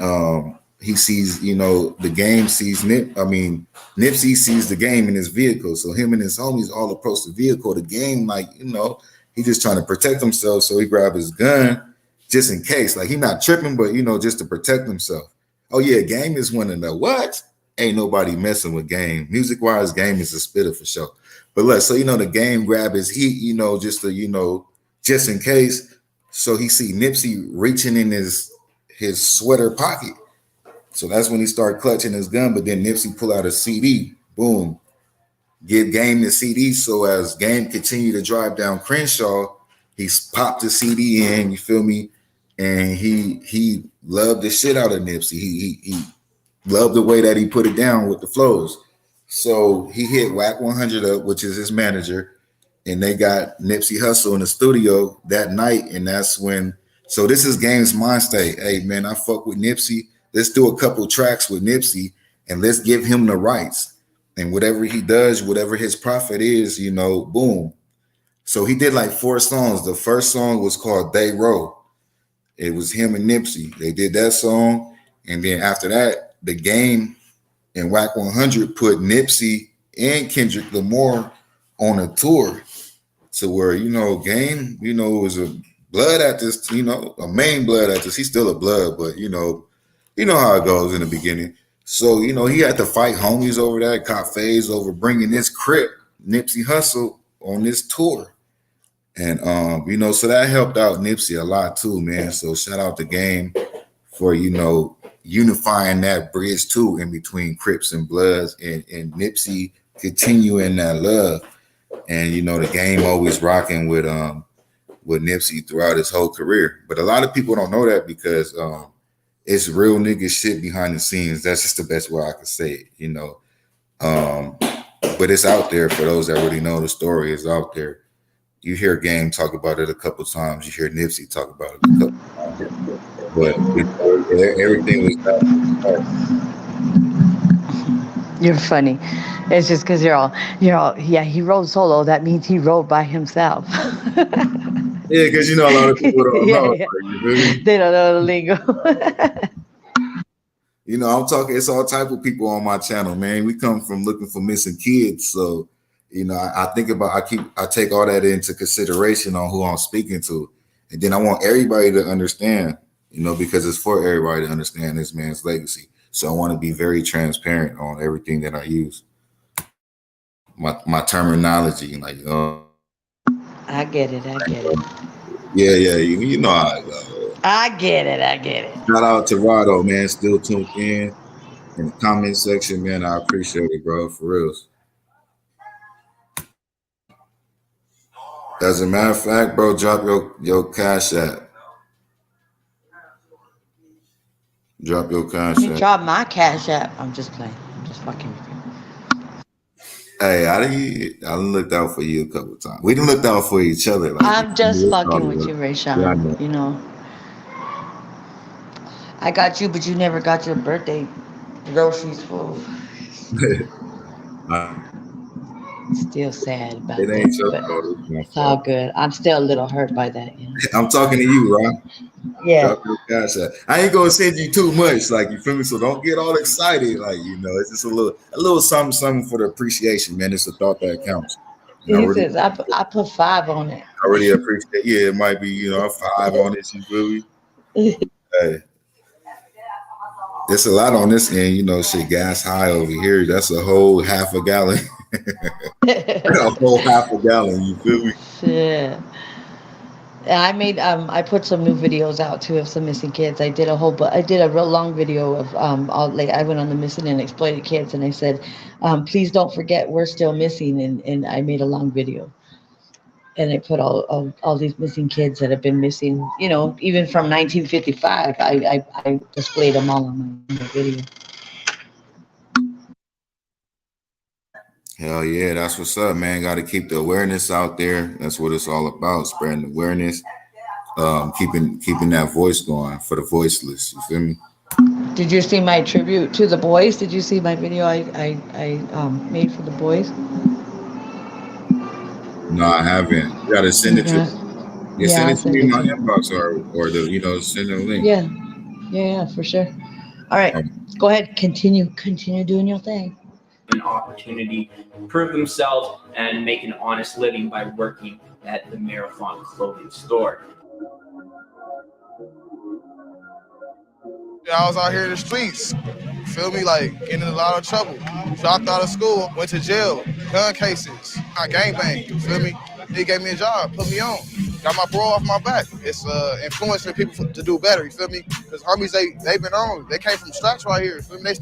he sees, you know, the game sees Nipsey sees the game in his vehicle. So him and his homies all approach the vehicle. The game, like, you know, he just trying to protect himself. So he grabbed his gun just in case. Like, he not tripping, but, you know, just to protect himself. Oh yeah, Game is one of the what? Ain't nobody messing with Game. Music-wise, Game is a spitter for sure. But look, so, you know, the Game grab his heat, you know, just to, you know, just in case. So he see Nipsey reaching in his sweater pocket. So that's when he started clutching his gun. But then Nipsey pull out a CD. Boom. Give Game the CD. So as Game continued to drive down Crenshaw, he popped the CD in, you feel me? And he loved the shit out of Nipsey. He loved the way that he put it down with the flows. So he hit Whack 100 up, which is his manager, and they got Nipsey Hussle in the studio that night. And that's when, so this is Game's mind state. Hey man, I fuck with Nipsey. Let's do a couple tracks with Nipsey and let's give him the rights. And whatever he does, whatever his profit is, you know, boom. So he did like 4 songs. The first song was called They Roll. It was him and Nipsey. They did that song. And then after that, the Game and Whack 100 put Nipsey and Kendrick Lamar on a tour to where, you know, Game, you know, was a blood at this, you know, a main blood at this. He's still a blood, but you know how it goes in the beginning. So, you know, he had to fight homies over that, cop phase over bringing this Crip, Nipsey Hussle, on this tour. And, you know, so that helped out Nipsey a lot too, man. So shout out the Game for, you know, unifying that bridge too in between Crips and Bloods, and Nipsey continuing that love. And, you know, the Game always rocking with Nipsey throughout his whole career. But a lot of people don't know that because it's real nigga shit behind the scenes. That's just the best way I can say it, you know. But it's out there for those that really know the story. It's out there. You hear Game talk about it a couple times. You hear Nipsey talk about it a couple times. But everything was done. You're funny. It's just because you're all, yeah, he rode solo. That means he rode by himself. Yeah, because, you know, a lot of people don't know. Yeah. Like, They don't know the lingo. You know, I'm talking, it's all type of people on my channel, man. We come from looking for missing kids. So, you know, I think about, I take all that into consideration on who I'm speaking to. And then I want everybody to understand, you know, because it's for everybody to understand this man's legacy. So I want to be very transparent on everything that I use. My terminology, like, I get it. Yeah, you know how it goes. I get it. Shout out to Rado, man, still tuned in the comment section, man. I appreciate it, bro, for real. As a matter of fact, bro, drop your Cash App. Drop your Cash App. You drop my Cash App. I'm just playing. I'm just fucking with you. Hey, I done looked out for you a couple of times. We done looked out for each other. Like, I'm just fucking with you, Rayshawn. Yeah, you know. I got you, but you never got your birthday groceries full. Still sad about it ain't your that, fault. it's all good. I'm still a little hurt by that. You know? I'm talking to you, Ron. Yeah. Drop your Cash App. I ain't gonna send you too much, like, you feel me? So don't get all excited, like, you know. It's just a little something for the appreciation, man. It's a thought that counts. You know, He says I put 5 on it. I really appreciate. Yeah, it might be, you know, a 5 on it. You feel me? Hey, there's a lot on this end, you know. Shit, gas high over here. That's a whole half a gallon. A whole half a gallon. You feel me? Shit. I made I put some new videos out too of some missing kids. I did a real long video of all, like, I went on the missing and exploited kids, and I said, please don't forget we're still missing, and I made a long video, and I put all these missing kids that have been missing, even from 1955. I displayed them all on my video. Hell yeah, that's what's up, man. Got to keep the awareness out there. That's what it's all about, spreading awareness, keeping that voice going for the voiceless. You feel me? Did you see my tribute to the boys? Did you see my video I made for the boys? No, I haven't. You got to send it to. Send it to me in my inbox or send a link. Yeah, for sure. All right, go ahead, continue doing your thing. An opportunity to prove themselves and make an honest living by working at the Marathon clothing store. I was out here in the streets, feel me, like getting in a lot of trouble. Dropped out of school, went to jail, gun cases, I gangbang, you feel me? He gave me a job, put me on, got my parole off my back. It's influencing people to do better, you feel me? Because homies, they've been on, they came from scratch right here, feel me?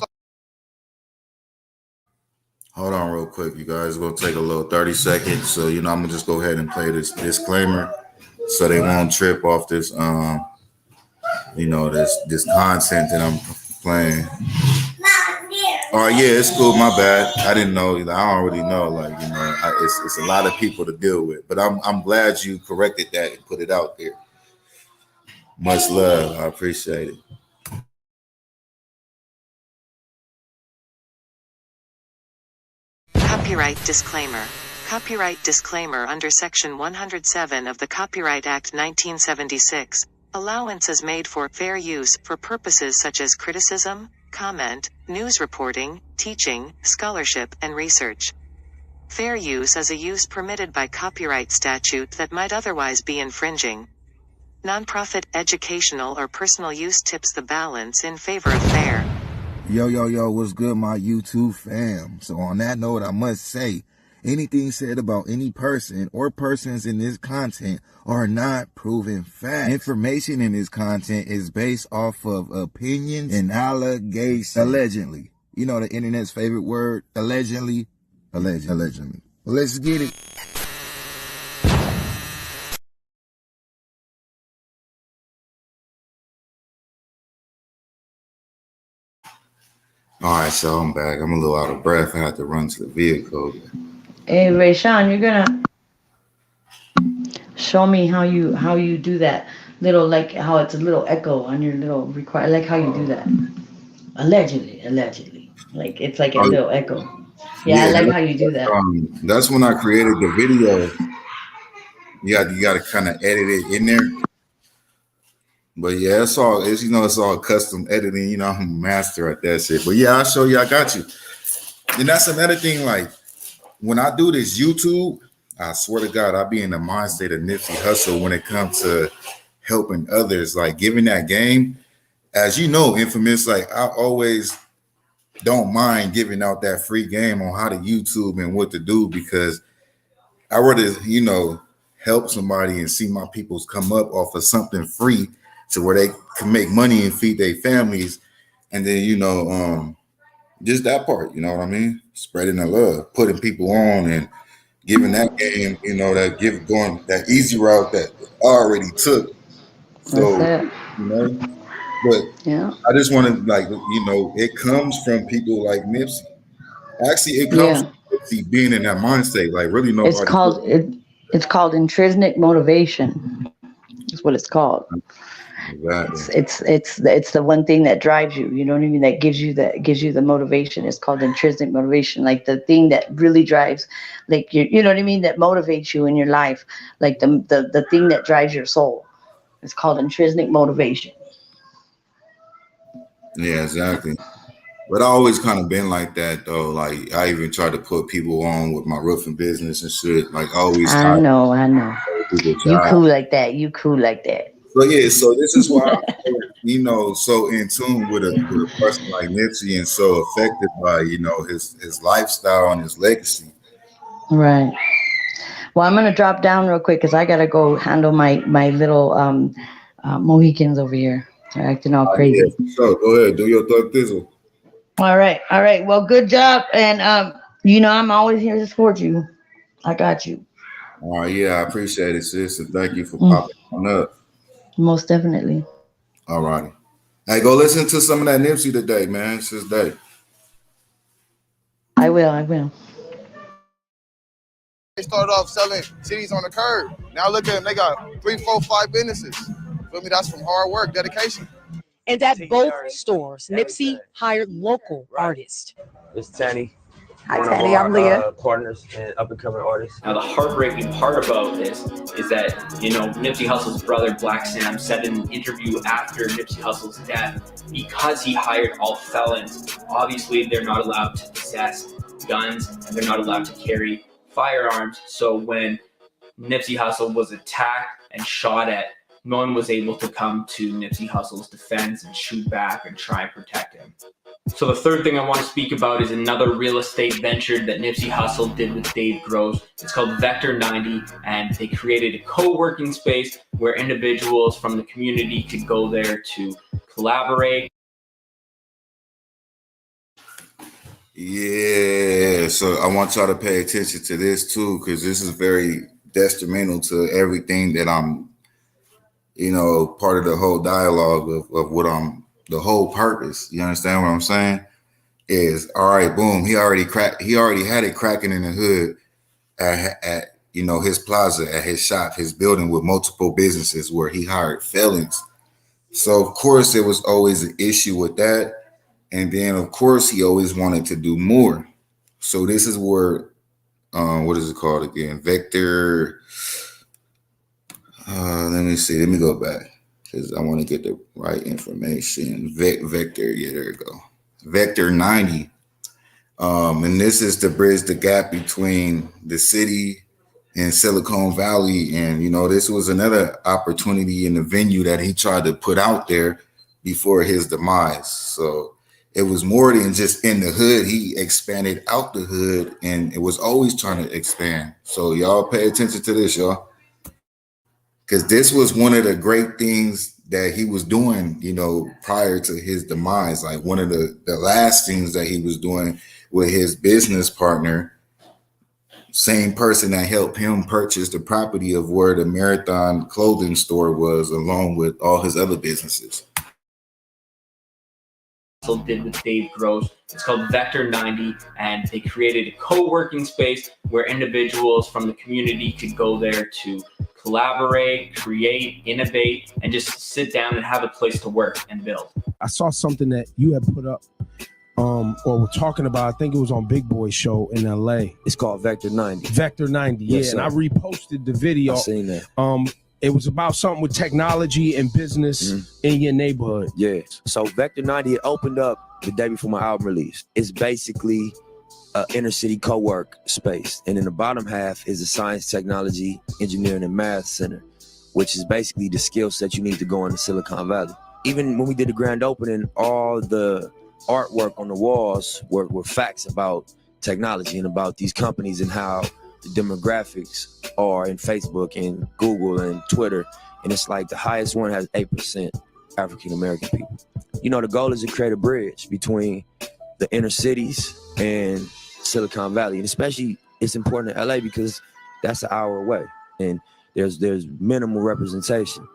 Hold on real quick, you guys. It's going to take a little 30 seconds. So, I'm going to just go ahead and play this disclaimer so they won't trip off this, this content that I'm playing. All right, yeah, it's cool. My bad. I didn't know. I don't really know. It's a lot of people to deal with. But I'm glad you corrected that and put it out there. Much love. I appreciate it. Copyright disclaimer. Copyright disclaimer under Section 107 of the Copyright Act 1976. Allowance is made for fair use for purposes such as criticism, comment, news reporting, teaching, scholarship, and research. Fair use is a use permitted by copyright statute that might otherwise be infringing. Nonprofit, educational, or personal use tips the balance in favor of fair. Yo, what's good, my YouTube fam? So on that note, I must say, anything said about any person or persons in this content are not proven facts. Information in this content is based off of opinions and allegations. Allegedly. The internet's favorite word, allegedly. Allegedly. Well, let's get it. All right, so I'm back. I'm a little out of breath. I had to run to the vehicle. Hey, Rayshawn, you're gonna show me how you do that little, like how it's a little echo on your little record. Like how you do that. Allegedly, like it's like a little echo. Yeah, I like how you do that. That's when I created the video. You got to kind of edit it in there. But yeah, it's all custom editing. I'm a master at that shit. But yeah, I'll show you. I got you. And that's another thing. Like when I do this YouTube, I swear to God, I'll be in the mindset of Nipsey Hussle when it comes to helping others, like giving that game. As you know, Infamous, like I always don't mind giving out that free game on how to YouTube and what to do, because I rather, help somebody and see my peoples come up off of something free to where they can make money and feed their families. And then, just that part, you know what I mean? Spreading the love, putting people on and giving that game, going that easy route that I already took. So, but yeah, I just want to it comes from people like Nipsey. Actually, it comes from Nipsey being in that mindset, like really nobody. It's called intrinsic motivation. That's what it's called. Exactly. It's the one thing that drives you. You know what I mean? That gives you the motivation. It's called intrinsic motivation. Like the thing that really drives, like you know what I mean? That motivates you in your life. Like the thing that drives your soul. It's called intrinsic motivation. Yeah, exactly. But I always kind of been like that though. Like I even tried to put people on with my roofing business and shit. Like always. I know. You cool like that. So yeah, so this is why I'm, so in tune with a person like Nipsey and so affected by his lifestyle and his legacy. Right. Well, I'm gonna drop down real quick because I gotta go handle my little Mohicans over here. They're acting all crazy. Yeah, so go ahead, do your thug thizzle. All right. Well, good job, and I'm always here to support you. I got you. All right, yeah, I appreciate it, sis, and thank you for popping on up. Most definitely. All righty. Hey, go listen to some of that Nipsey today, man. It's his day. I will. They started off selling CDs on the curb. Now look at them. They got 3, 4, 5 businesses. Feel me? That's from hard work, dedication. And at both stores, Nipsey hired local artists. It's Tanny. Hi, Tanny. I'm Leah. Partners and up-and-coming artists. Now, the heartbreaking part about this is that, Nipsey Hussle's brother, Black Sam, said in an interview after Nipsey Hussle's death, because he hired all felons, obviously they're not allowed to possess guns and they're not allowed to carry firearms. So when Nipsey Hussle was attacked and shot at, no one was able to come to Nipsey Hussle's defense and shoot back and try and protect him. So the third thing I want to speak about is another real estate venture that Nipsey Hussle did with Dave Gross. It's called Vector 90, and they created a co-working space where individuals from the community could go there to collaborate. Yeah, so I want y'all to pay attention to this too, because this is very detrimental to everything that I'm, part of the whole dialogue of what the whole purpose. You understand what I'm saying? Is all right, boom. He already had it cracking in the hood at his plaza, at his shop, his building with multiple businesses where he hired felons. So of course there was always an issue with that. And then of course he always wanted to do more. So this is where what is it called again? Vector. Let me see. Let me go back because I want to get the right information. Vector. Yeah, there you go. Vector 90. And this is to bridge the gap between the city and Silicon Valley. And, this was another opportunity in the venue that he tried to put out there before his demise. So it was more than just in the hood. He expanded out the hood and it was always trying to expand. So y'all pay attention to this, y'all. Because this was one of the great things that he was doing, prior to his demise. Like one of the last things that he was doing with his business partner, same person that helped him purchase the property of where the Marathon clothing store was, along with all his other businesses. Did with Dave Gross. It's called Vector 90, and they created a co-working space where individuals from the community could go there to collaborate, create, innovate, and just sit down and have a place to work and build. I saw something that you had put up or were talking about. I think it was on Big Boy's show in LA. It's called Vector 90. Vector 90, yes, and I reposted the video. I've seen that. It was about something with technology and business in your neighborhood. Yeah. So Vector 90 opened up the day before my album release. It's basically an inner city co-work space. And in the bottom half is a science, technology, engineering, and math center, which is basically the skill set you need to go into Silicon Valley. Even when we did the grand opening, all the artwork on the walls were facts about technology and about these companies and how the demographics are in Facebook and Google and Twitter. And it's like the highest one has 8% African-American people. The goal is to create a bridge between the inner cities and Silicon Valley. And especially it's important in LA because that's an hour away and there's minimal representation.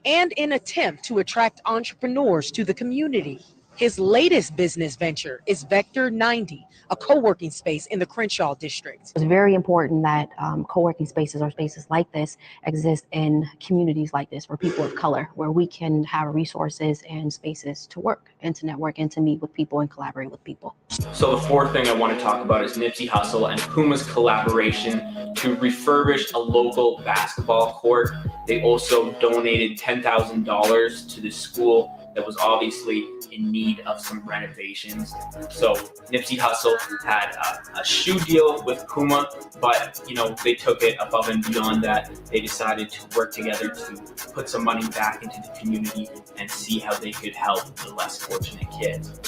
And in an attempt to attract entrepreneurs to the community, his latest business venture is Vector 90, a co-working space in the Crenshaw district. It's very important that co-working spaces or spaces like this exist in communities like this for people of color, where we can have resources and spaces to work and to network and to meet with people and collaborate with people. So the fourth thing I want to talk about is Nipsey Hussle and Puma's collaboration to refurbish a local basketball court. They also donated $10,000 to the school that was obviously in need of some renovations. So Nipsey Hussle had a shoe deal with Puma, but they took it above and beyond that. They decided to work together to put some money back into the community and see how they could help the less fortunate kids.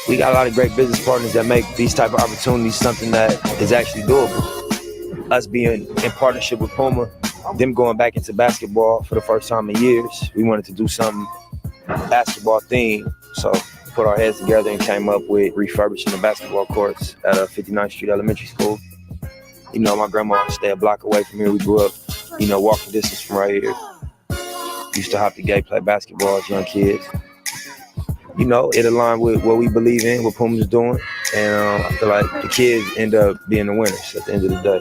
We got a lot of great business partners that make these type of opportunities something that is actually doable. Us being in partnership with Puma, them going back into basketball for the first time in years, we wanted to do something basketball themed. So put our heads together and came up with refurbishing the basketball courts at 59th Street Elementary School. You know, my grandma stayed a block away from here. We grew up, you know, walking distance from right here. Used to hop the gate, play basketball as young kids. You know, it aligned with what we believe in, what Puma's doing. And I feel like the kids end up being the winners at the end of the day.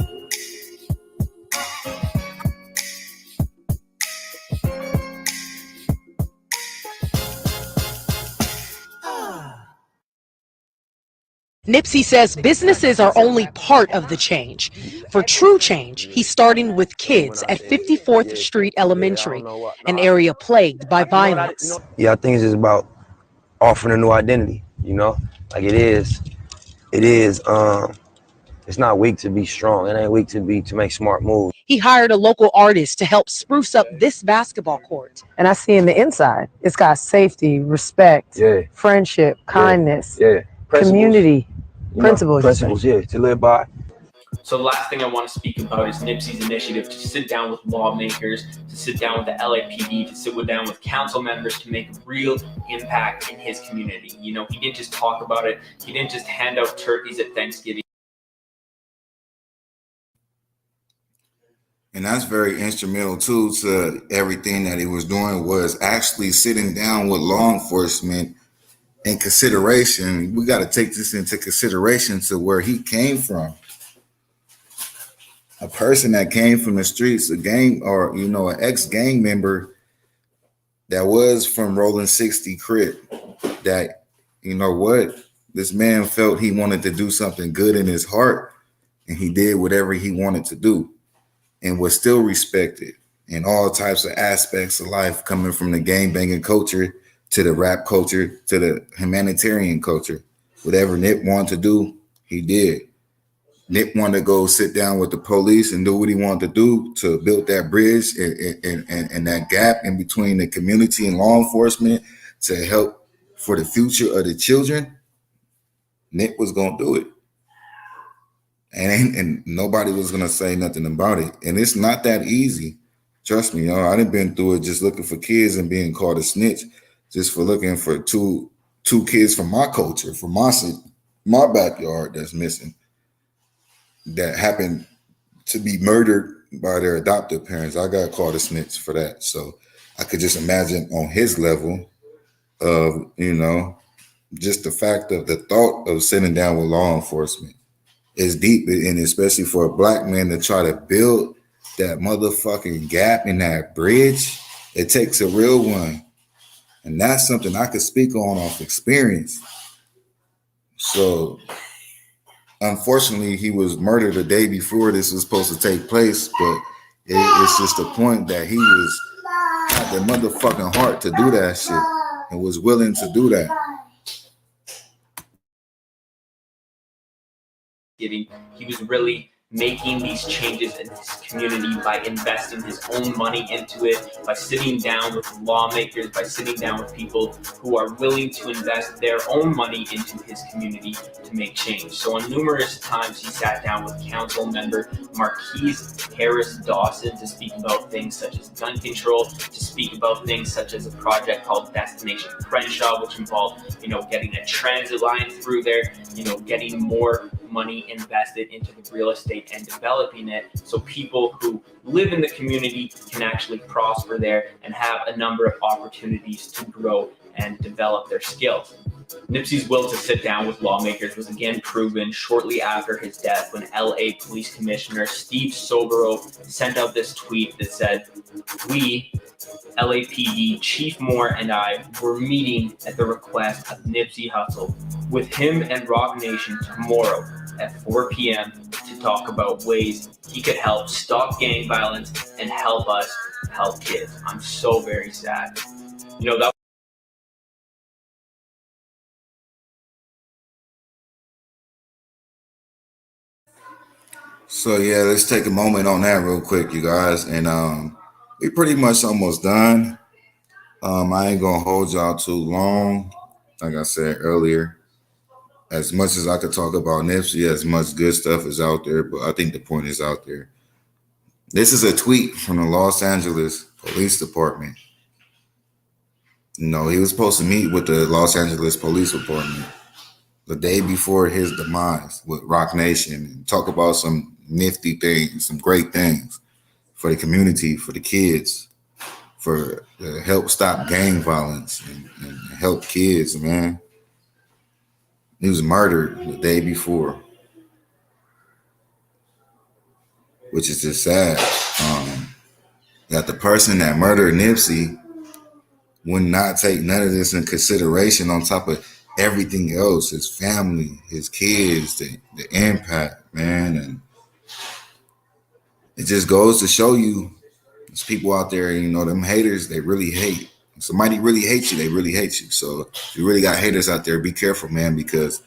Nipsey says businesses are only part of the change. For true change, he's starting with kids at 54th Street Elementary, an area plagued by violence. Yeah, I think it's just about offering a new identity, you know? Like it's not weak to be strong. It ain't weak to make smart moves. He hired a local artist to help spruce up this basketball court. And I see in the inside, it's got safety, respect, friendship, kindness, community. Principles, yeah, to live by. So the last thing I want to speak about is Nipsey's initiative to sit down with lawmakers, to sit down with the LAPD, to sit down with council members to make a real impact in his community. You know, he didn't just talk about it. He didn't just hand out turkeys at Thanksgiving. And that's very instrumental too to everything that he was doing, was actually sitting down with law enforcement in consideration. We got to take this into consideration to where he came from. A person that came from the streets, a gang, or, you know, an ex-gang member that was from Rolling 60 Crip, that, you know what, this man felt he wanted to do something good in his heart, and he did whatever he wanted to do and was still respected in all types of aspects of life, coming from the gang banging culture to the rap culture, to the humanitarian culture. Whatever Nip wanted to do, he did. Nip wanted to go sit down with the police and do what he wanted to do to build that bridge and that gap in between the community and law enforcement to help for the future of the children. Nip was going to do it. And nobody was going to say nothing about it. And it's not that easy. Trust me, y'all. I done been through it just looking for kids and being called a snitch, just for looking for two kids from my culture, from my backyard that's missing, that happened to be murdered by their adoptive parents. I got called a snitch for that. So I could just imagine on his level of, you know, just the fact of the thought of sitting down with law enforcement is deep. And especially for a black man to try to build that motherfucking gap in that bridge, it takes a real one. And that's something I could speak on off experience. So unfortunately, he was murdered the day before this was supposed to take place, but it's just the point that he had the motherfucking heart to do that shit and was willing to do that. He was really making these changes in his community by investing his own money into it, by sitting down with lawmakers, by sitting down with people who are willing to invest their own money into his community to make change. So on numerous times he sat down with council member Marquise Harris Dawson to speak about things such as gun control, to speak about things such as a project called Destination Crenshaw, which involved, you know, getting a transit line through there, you know, getting more money invested into the real estate and developing it so people who live in the community can actually prosper there and have a number of opportunities to grow and develop their skills. Nipsey's will to sit down with lawmakers was again proven shortly after his death when LA Police Commissioner Steve Soborow sent out this tweet that said, "We, LAPD Chief Moore and I were meeting at the request of Nipsey Hussle with him and Rock Nation tomorrow at 4 p.m. to talk about ways he could help stop gang violence and help us help kids." I'm so very sad. You know, that So yeah, let's take a moment on that real quick, you guys. And we pretty much almost done. I ain't gonna hold y'all too long. Like I said earlier, as much as I could talk about Nipsey, as much good stuff is out there, but I think the point is out there. This is a tweet from the Los Angeles Police Department. You know, he was supposed to meet with the Los Angeles Police Department the day before his demise with Rock Nation and talk about some nifty things, some great things for the community, for the kids, for help stop gang violence and help kids, man. He was murdered the day before, which is just sad. That the person that murdered Nipsey would not take none of this in consideration on top of everything else, his family, his kids, the impact, man. And it just goes to show you, there's people out there, you know, them haters, they really hate. If somebody really hates you, they really hate you. So if you really got haters out there, be careful, man, because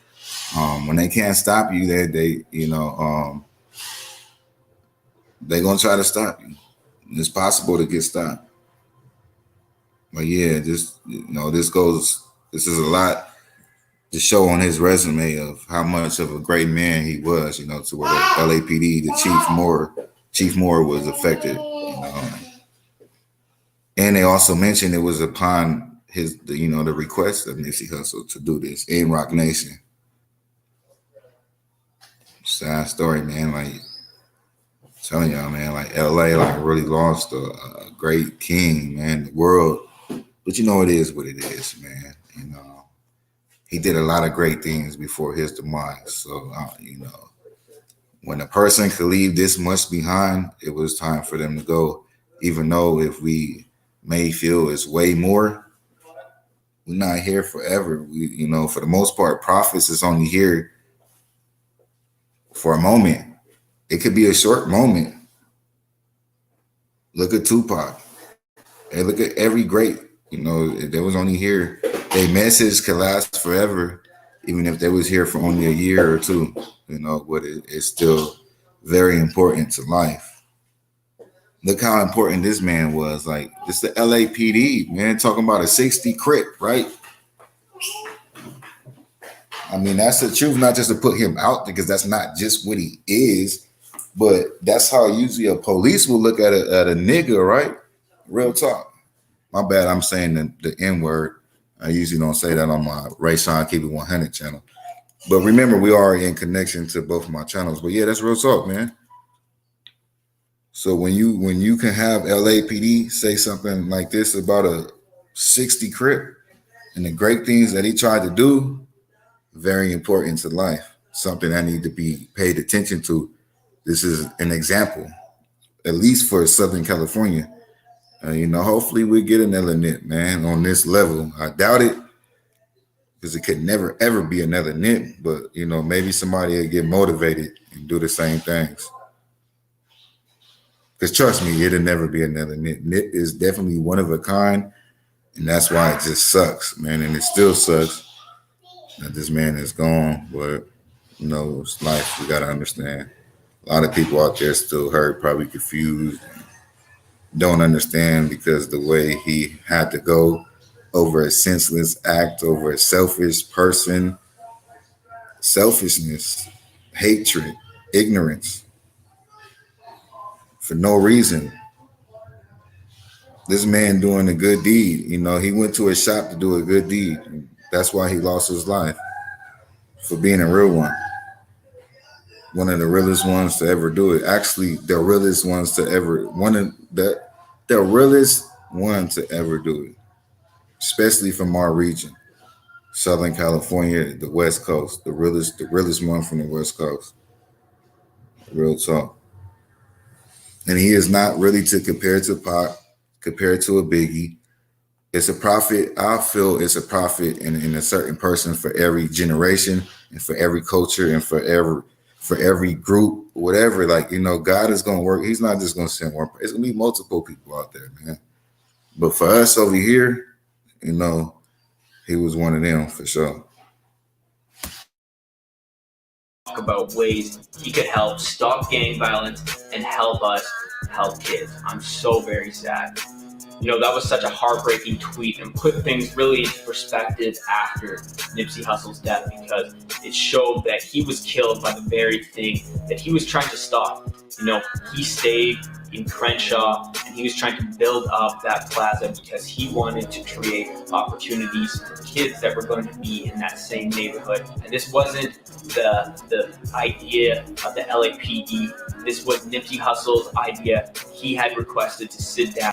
when they can't stop you, they you know, they're gonna try to stop you. It's possible to get stopped. But yeah, just, you know, this is a lot to show on his resume of how much of a great man he was, you know, to where the LAPD, the Chief Moore was affected, you know. And they also mentioned it was upon the request of Nipsey Hussle to do this in Rock Nation. Sad story, man. Like, I'm telling y'all, man, like LA, like really lost a great king, man. The world, but you know, it is what it is, man. You know, he did a lot of great things before his demise. So, you know, when a person could leave this much behind, it was time for them to go. Even though if we may feel it's way more, we're not here forever. We, you know, for the most part, prophets is only here for a moment. It could be a short moment. Look at Tupac. Hey, look at every great, you know, they was only here. Their message could last forever, even if they was here for only a year or two, you know, but it's still very important to life. Look how important this man was. Like, this the LAPD, man, talking about a 60 Crip, right? I mean, that's the truth, not just to put him out, because that's not just what he is, but that's how usually a police will look at a nigga, right? Real talk. My bad, I'm saying the N-word. I usually don't say that on my Ray Sean Keep It 100 channel. But remember, we are in connection to both of my channels. But yeah, that's real talk, man. So when you can have LAPD say something like this about a 60 Crip and the great things that he tried to do, very important to life. Something that need to be paid attention to. This is an example, at least for Southern California. You know, hopefully we get another Nip, man, on this level. I doubt it, because it could never, ever be another Nip. But, you know, maybe somebody will get motivated and do the same things. Because trust me, it'll never be another Nip. Nip is definitely one of a kind, and that's why it just sucks, man. And it still sucks that this man is gone. But, you know, it's life. We got to understand. A lot of people out there still hurt, probably confused, don't understand, because the way he had to go over a senseless act, over a selfish person, selfishness, hatred, ignorance, for no reason. This man doing a good deed, you know, he went to a shop to do a good deed. That's why he lost his life, for being a real one. One of the realest ones to ever do it. Actually, the realest ones to ever, the realest one to ever do it, especially from our region, Southern California, the West Coast, the realest one from the West Coast. Real talk. And he is not really to compare to Pac, compare to a Biggie. It's a prophet. I feel it's a prophet in a certain person for every generation and for every culture and for every group, whatever. Like, you know, God is going to work. He's not just going to send one. It's going to be multiple people out there, man. But for us over here, you know, he was one of them for sure. Talk about ways he could help stop gang violence and help us help kids. I'm so very sad. that was such a heartbreaking tweet and put things really into perspective after Nipsey Hussle's death, because it showed that he was killed by the very thing that he was trying to stop. He stayed in Crenshaw and he was trying to build up that plaza because he wanted to create opportunities for kids that were going to be in that same neighborhood. And this wasn't the idea of the LAPD. This was Nipsey Hussle's idea. He had requested to sit down.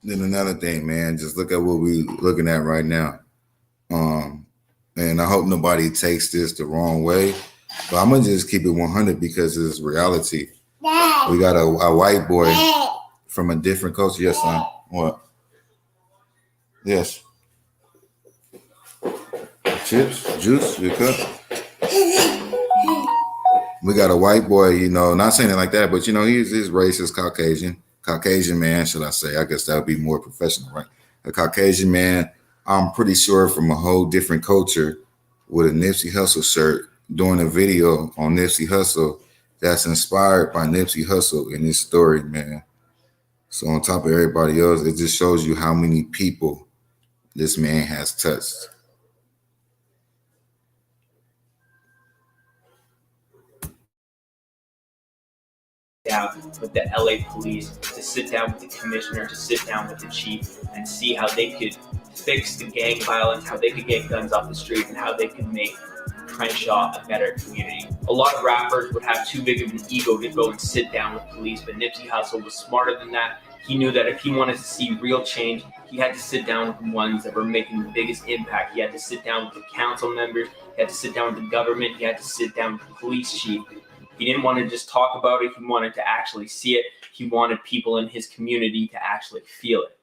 Then another thing, man, just look at what we're looking at right now. And I hope nobody takes this the wrong way, but I'm gonna just keep it 100 because it's reality. We got a white boy from a different culture. Yes, son. What? Yes. Chips, juice, your cup. We got a white boy, not saying it like that, but he's racist, Caucasian man, should I say? I guess that would be more professional, right? A Caucasian man, I'm pretty sure from a whole different culture, with a Nipsey Hussle shirt, doing a video on Nipsey Hussle that's inspired by Nipsey Hussle in his story, man. So on top of everybody else, it just shows you how many people this man has touched. Down with the LA police, to sit down with the commissioner, to sit down with the chief and see how they could fix the gang violence, how they could get guns off the street, and how they could make Crenshaw a better community. A lot of rappers would have too big of an ego to go and sit down with police, but Nipsey Hussle was smarter than that. He knew that if he wanted to see real change, he had to sit down with the ones that were making the biggest impact. He had to sit down with the council members, he had to sit down with the government, he had to sit down with the police chief. He didn't want to just talk about it, he wanted to actually see it. He wanted people in his community to actually feel it.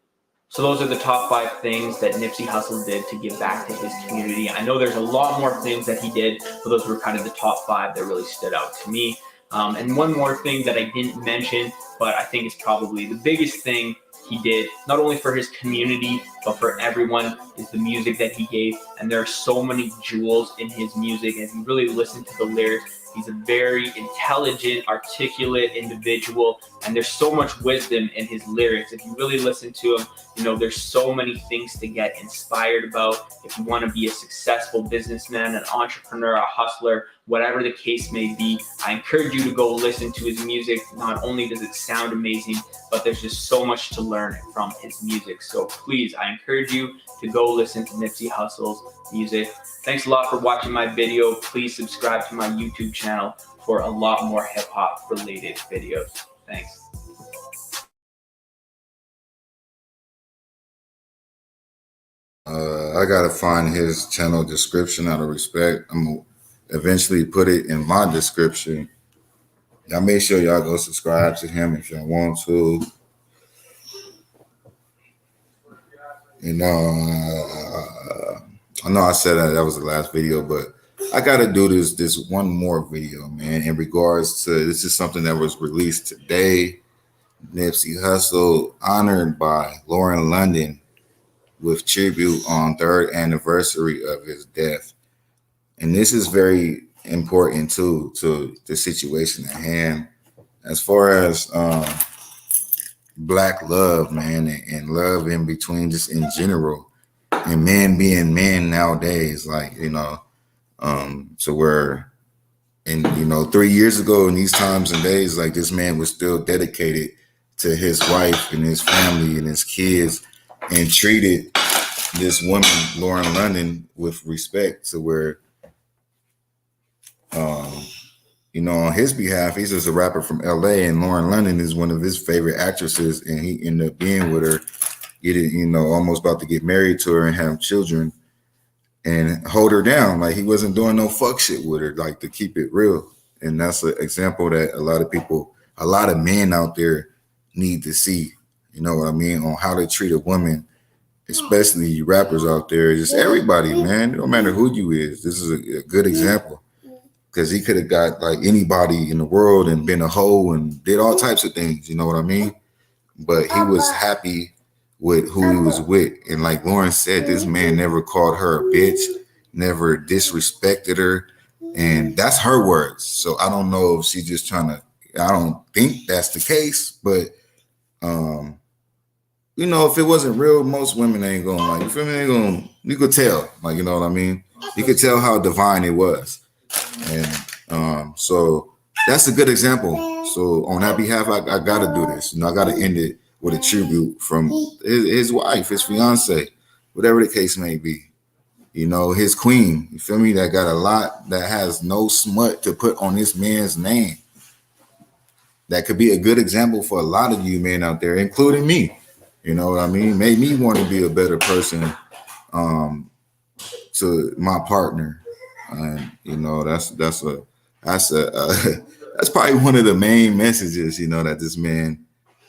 So those are the top 5 things that Nipsey Hussle did to give back to his community. I know there's a lot more things that he did, but those were kind of the top 5 that really stood out to me. And one more thing that I didn't mention, but I think is probably the biggest thing he did, not only for his community, but for everyone, is the music that he gave. And there are so many jewels in his music. And if you really listen to the lyrics, he's a very intelligent, articulate individual, and there's so much wisdom in his lyrics. If you really listen to him, there's so many things to get inspired about. If you want to be a successful businessman, an entrepreneur, a hustler, whatever the case may be, I encourage you to go listen to his music. Not only does it sound amazing, but there's just so much to learn from his music. So please, I encourage you to go listen to Nipsey Hussle's music. Thanks a lot for watching my video. Please subscribe to my YouTube channel for a lot more hip-hop related videos. Thanks. I gotta find his channel description out of respect. I'm gonna eventually put it in my description. Y'all make sure y'all go subscribe to him if y'all want to. I know I said that was the last video, but I got to do this one more video, man, in regards to, this is something that was released today. Nipsey Hussle honored by Lauren London with tribute on 3rd anniversary of his death. And this is very important too, to the situation at hand, as far as Black love, man, and love in between, just in general, and men being men nowadays, like, to where, and 3 years ago in these times and days, like, this man was still dedicated to his wife and his family and his kids, and treated this woman, Lauren London, with respect, to where, on his behalf, he's just a rapper from LA, and Lauren London is one of his favorite actresses, and he ended up being with her, getting, almost about to get married to her and have children, and hold her down. Like, he wasn't doing no fuck shit with her, like, to keep it real. And that's an example that a lot of people, a lot of men out there need to see, you know what I mean, on how to treat a woman, especially you rappers out there, just everybody, man. It don't matter who you is. This is a good example. Because he could have got like anybody in the world and been a hoe and did all types of things, you know what I mean? But he was happy with who he was with. And like Lauren said, this man never called her a bitch, never disrespected her. And that's her words. So I don't know if she's just trying to I don't think that's the case, but you know, if it wasn't real, most women ain't gonna like, you feel me? Ain't gonna, you could tell, like, you know what I mean? You could tell how divine it was. And so that's a good example. So on that behalf, I gotta do this. You know, I gotta end it with a tribute from his wife, his fiance, whatever the case may be. You know, his queen, you feel me? That got a lot, that has no smut to put on this man's name. That could be a good example for a lot of you men out there, including me. You know what I mean? Made me want to be a better person to my partner. And you know, that's probably one of the main messages, you know, that this man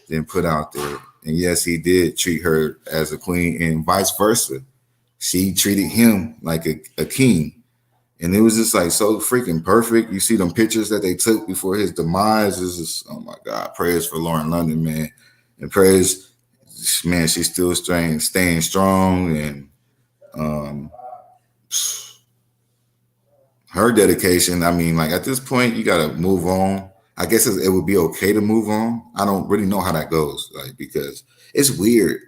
then put out there. And yes, he did treat her as a queen, and vice versa. She treated him like a king. And it was just like so freaking perfect. You see them pictures that they took before his demise. Is just, oh my God, prayers for Lauren London, man. And prayers, man, she's still staying strong. And her dedication, I mean, like at this point, you got to move on. I guess it would be okay to move on. I don't really know how that goes, like, because it's weird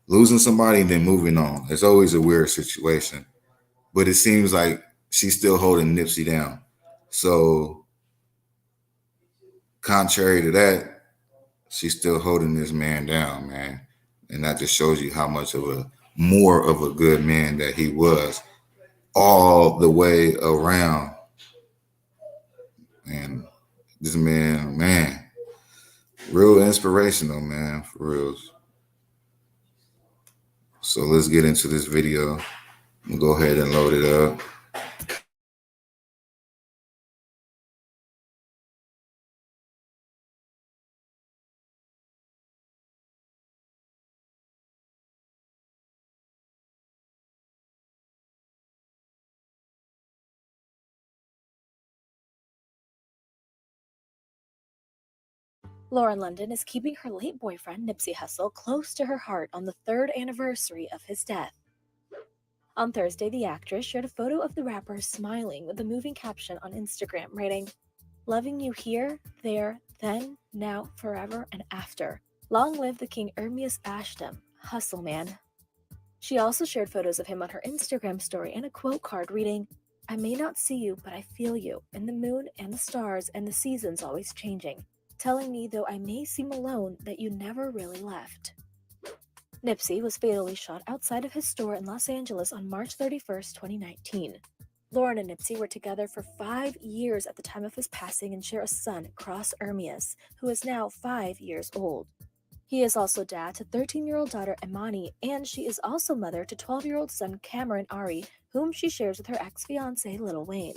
losing somebody and then moving on. It's always a weird situation. But it seems like she's still holding Nipsey down. So contrary to that, she's still holding this man down, man. And that just shows you how much of more of a good man that he was all the way around. And this man, real inspirational, man, for real. So let's get into this video. We'll go ahead and load it up. Lauren London is keeping her late boyfriend, Nipsey Hussle, close to her heart on the 3rd anniversary of his death. On Thursday, the actress shared a photo of the rapper smiling with a moving caption on Instagram, writing, "Loving you here, there, then, now, forever, and after. Long live the King Ermias Ashtam, Hustle Man." She also shared photos of him on her Instagram story and a quote card reading, "I may not see you, but I feel you, and the moon and the stars and the seasons always changing. Telling me, though I may seem alone, that you never really left." Nipsey was fatally shot outside of his store in Los Angeles on March 31st, 2019. Lauren and Nipsey were together for 5 years at the time of his passing and share a son, Cross Ermias, who is now 5 years old. He is also dad to 13-year-old daughter Imani, and she is also mother to 12-year-old son Cameron Ari, whom she shares with her ex-fiancé Lil Wayne.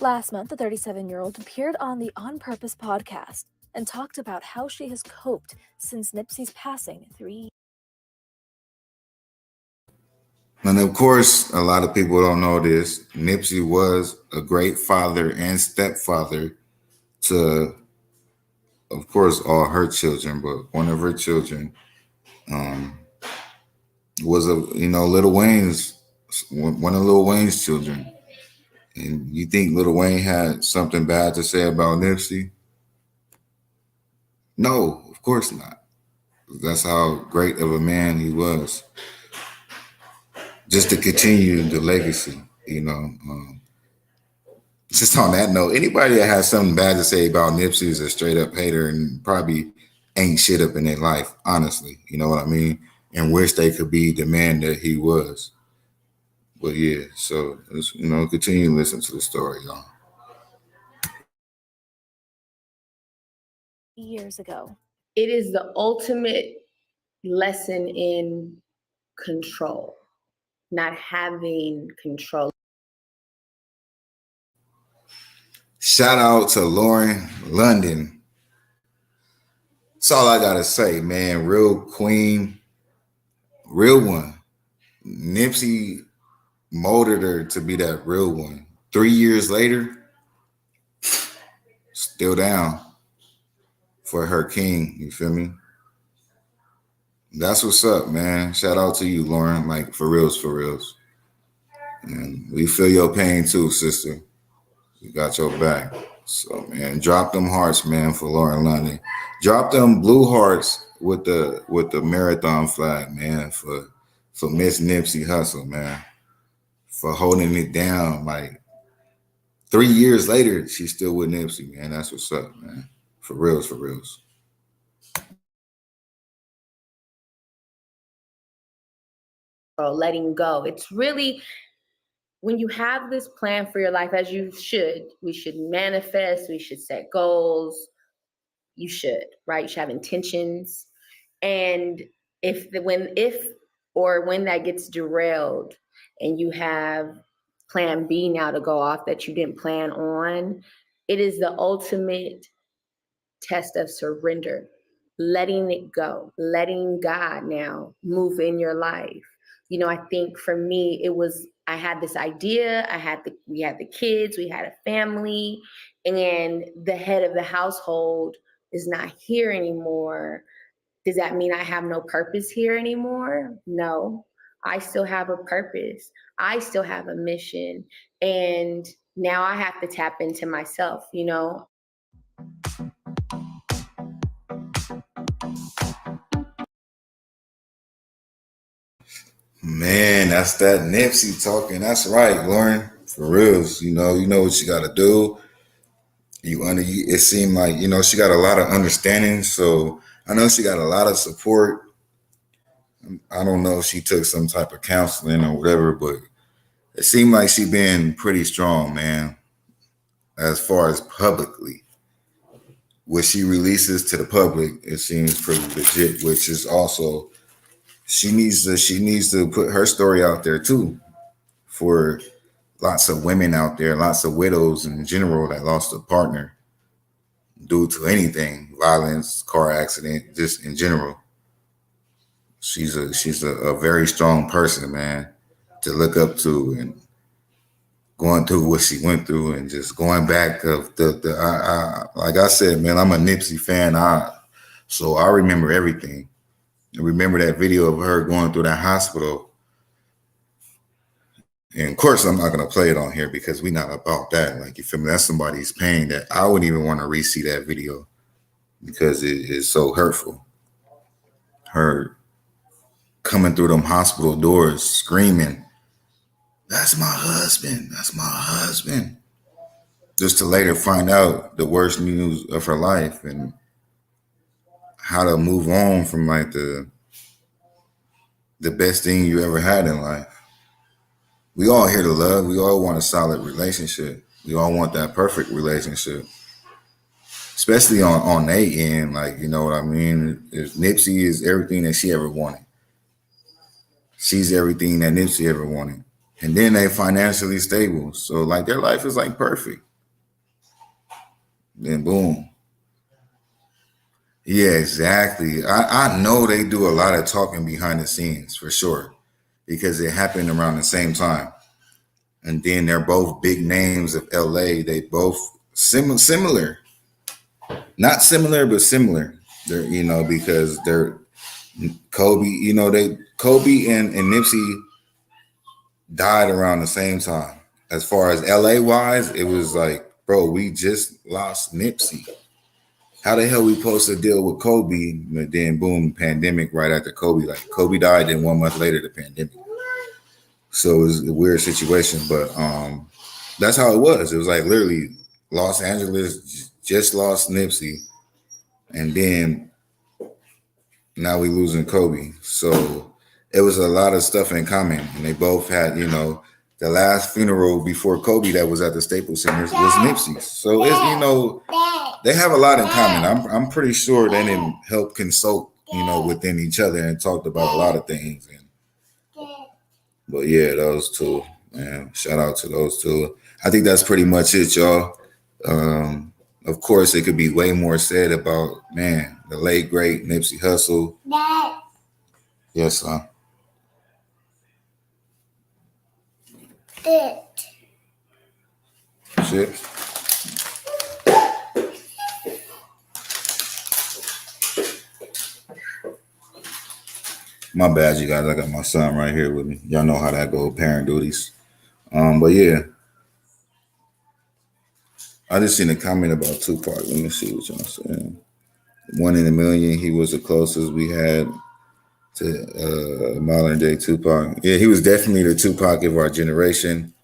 Last month, the 37-year-old appeared on the On Purpose podcast and talked about how she has coped since Nipsey's passing 3 years. And of course, a lot of people don't know this. Nipsey was a great father and stepfather to, of course, all her children, but one of her children was Lil Wayne's, one of Lil Wayne's children. And you think Lil Wayne had something bad to say about Nipsey? No, of course not. That's how great of a man he was. Just to continue the legacy, you know. Just on that note, anybody that has something bad to say about Nipsey is a straight up hater and probably ain't shit up in their life, honestly. You know what I mean? And wish they could be the man that he was. But yeah, so, continue to listen to the story, y'all. Years ago. It is the ultimate lesson in control, not having control. Shout out to Lauren London. That's all I gotta say, man. Real queen, real one. Nipsey molded her to be that real one. 3 years later, still down for her king. You feel me? That's what's up, man. Shout out to you, Lauren. Like, for reals, for reals. And we feel your pain too, sister. We got your back. So man, drop them hearts, man, for Lauren London. Drop them blue hearts with the marathon flag, man, for Miss Nipsey Hussle, man, for holding it down. Like 3 years later, she's still with Nipsey, man. That's what's up, man. For reals, for reals. Letting go. It's really when you have this plan for your life, as you should, we should manifest, we should set goals. You should, right? You should have intentions. And when that gets derailed and you have plan B now to go off that you didn't plan on, it is the ultimate test of surrender, letting it go, letting God now move in your life. You know, I think for me, I had this idea, we had the kids, we had a family, and the head of the household is not here anymore. Does that mean I have no purpose here anymore? No, I still have a purpose. I still have a mission. And now I have to tap into myself, you know? Man, that's that Nipsey talking. That's right, Lauren. For reals, you know what you got to do. It seemed like, she got a lot of understanding. So I know she got a lot of support. I don't know if she took some type of counseling or whatever, but it seemed like she been pretty strong, man, as far as publicly. What she releases to the public, it seems pretty legit, which is also, she needs to put her story out there too, for lots of women out there, lots of widows in general that lost a partner due to anything, violence, car accident, just in general. She's a very strong person, man, to look up to, and going through what she went through, and just going back of like I said, man, I'm a Nipsey fan. So I remember everything. I remember that video of her going through that hospital. And of course, I'm not going to play it on here because we're not about that. Like, you feel me? That's somebody's pain that I wouldn't even want to re-see that video because it is so hurtful. Her coming through them hospital doors screaming, "That's my husband. That's my husband." Just to later find out the worst news of her life and how to move on from like the best thing you ever had in life. We all here to love. We all want a solid relationship. We all want that perfect relationship, especially on their end. Like, you know what I mean? Nipsey is everything that she ever wanted. She's everything that Nipsey ever wanted. And then they financially stable. So like their life is like perfect. Then boom. Yeah, exactly. I know they do a lot of talking behind the scenes for sure, because it happened around the same time. And then they're both big names of LA. They both similar. Not similar, but similar. They're, because they're Kobe, Kobe and Nipsey died around the same time. As far as LA wise, it was like, bro, we just lost Nipsey. How the hell we supposed to deal with Kobe? But then boom, pandemic right after Kobe. Like Kobe died, then 1 month later the pandemic. So it was a weird situation, but that's how it was. It was like literally Los Angeles just lost Nipsey, and then now we losing Kobe. So it was a lot of stuff in common, and they both had, the last funeral before Kobe that was at the Staples Center was Nipsey's. So it's, they have a lot in common. I'm pretty sure they didn't help consult, within each other and talked about a lot of things. But yeah, those two, man. Shout out to those two. I think that's pretty much it, y'all. Of course, it could be way more said about, man, the late great Nipsey Hussle. Yes, son. Shit. My bad, you guys. I got my son right here with me. Y'all know how that goes, parent duties. But yeah. I just seen a comment about Tupac. Let me see what y'all saying. 1 in a million. He was the closest we had to modern day Tupac. Yeah, he was definitely the Tupac of our generation.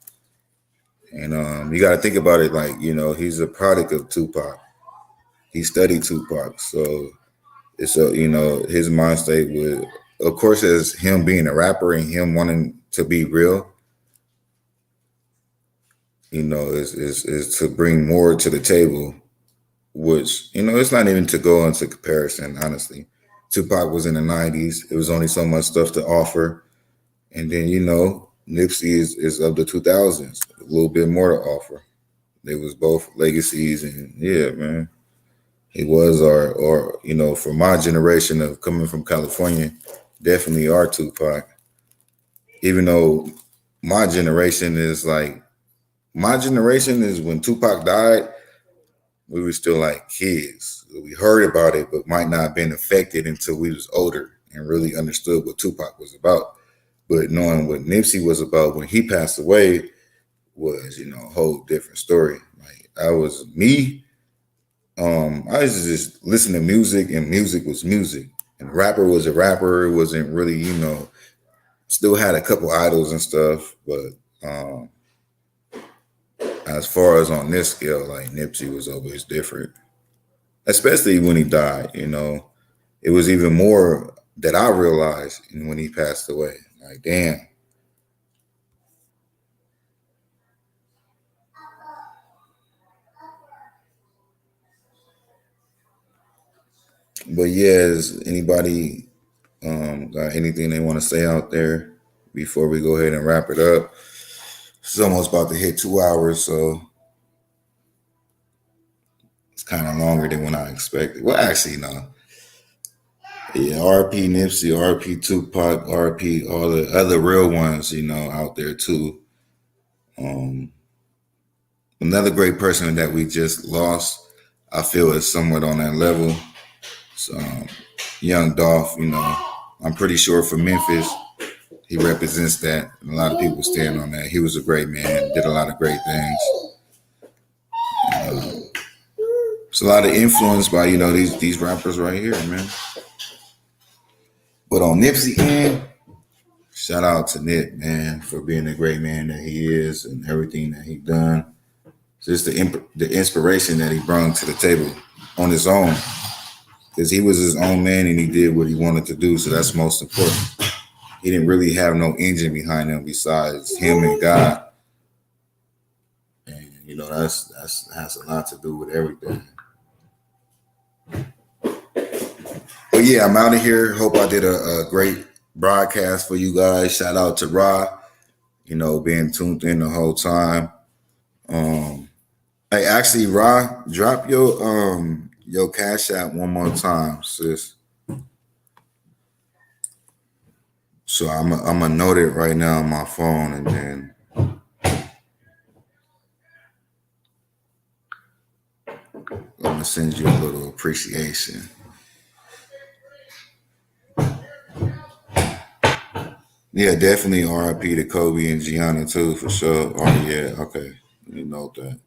And you got to think about it like, you know, he's a product of Tupac. He studied Tupac. So it's a, you know, his mind state would, of course, as him being a rapper and him wanting to be real, you know, is to bring more to the table, which, you know, it's not even to go into comparison, honestly. Tupac was in the 90s. It was only so much stuff to offer. And then, you know, Nipsey is of the 2000s, a little bit more to offer. They was both legacies, and yeah, man. He was or you know, for my generation of coming from California, definitely our Tupac. Even though my generation is when Tupac died, we were still like kids. We heard about it, but might not have been affected until we was older and really understood what Tupac was about. But knowing what Nipsey was about when he passed away was, you know, a whole different story. Like I was me. I used to just listen to music, and music was music, and rapper was a rapper. It wasn't really, you know, still had a couple idols and stuff, but as far as on this scale, like Nipsey was always different, especially when he died. You know, it was even more that I realized when he passed away. Like, damn. But yeah, is anybody got anything they want to say out there before we go ahead and wrap it up? It's almost about to hit 2 hours, so it's kind of longer than what I expected. Well, actually, no. Yeah, RP Nipsey, RP Tupac, RP all the other real ones, you know, out there too. Another great person that we just lost, I feel, is somewhat on that level. So, Young Dolph, you know, I'm pretty sure for Memphis, he represents that. And a lot of people stand on that. He was a great man, did a lot of great things. It's a lot of influence by, you know, these rappers right here, man. But on Nipsey end, shout out to Nip, man, for being the great man that he is and everything that he done. Just the inspiration that he brought to the table on his own. Because he was his own man and he did what he wanted to do. So that's most important. He didn't really have no engine behind him besides him and God. And, you know, that has a lot to do with everything. But yeah, I'm out of here. Hope I did a great broadcast for you guys. Shout out to Ra, you know, being tuned in the whole time. Hey, actually, Ra, drop your Cash App one more time, sis. So I'm gonna note it right now on my phone, and then I'm gonna send you a little appreciation. Yeah, definitely RIP to Kobe and Gianna too, for sure. Oh yeah, okay. Let me note that.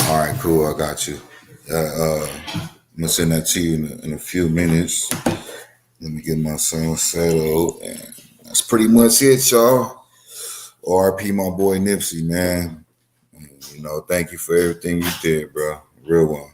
All right, cool. I got you. I'm gonna send that to you in a few minutes. Let me get my son settled, and that's pretty much it, y'all. RP my boy Nipsey, man. You know, thank you for everything you did, bro. Real one.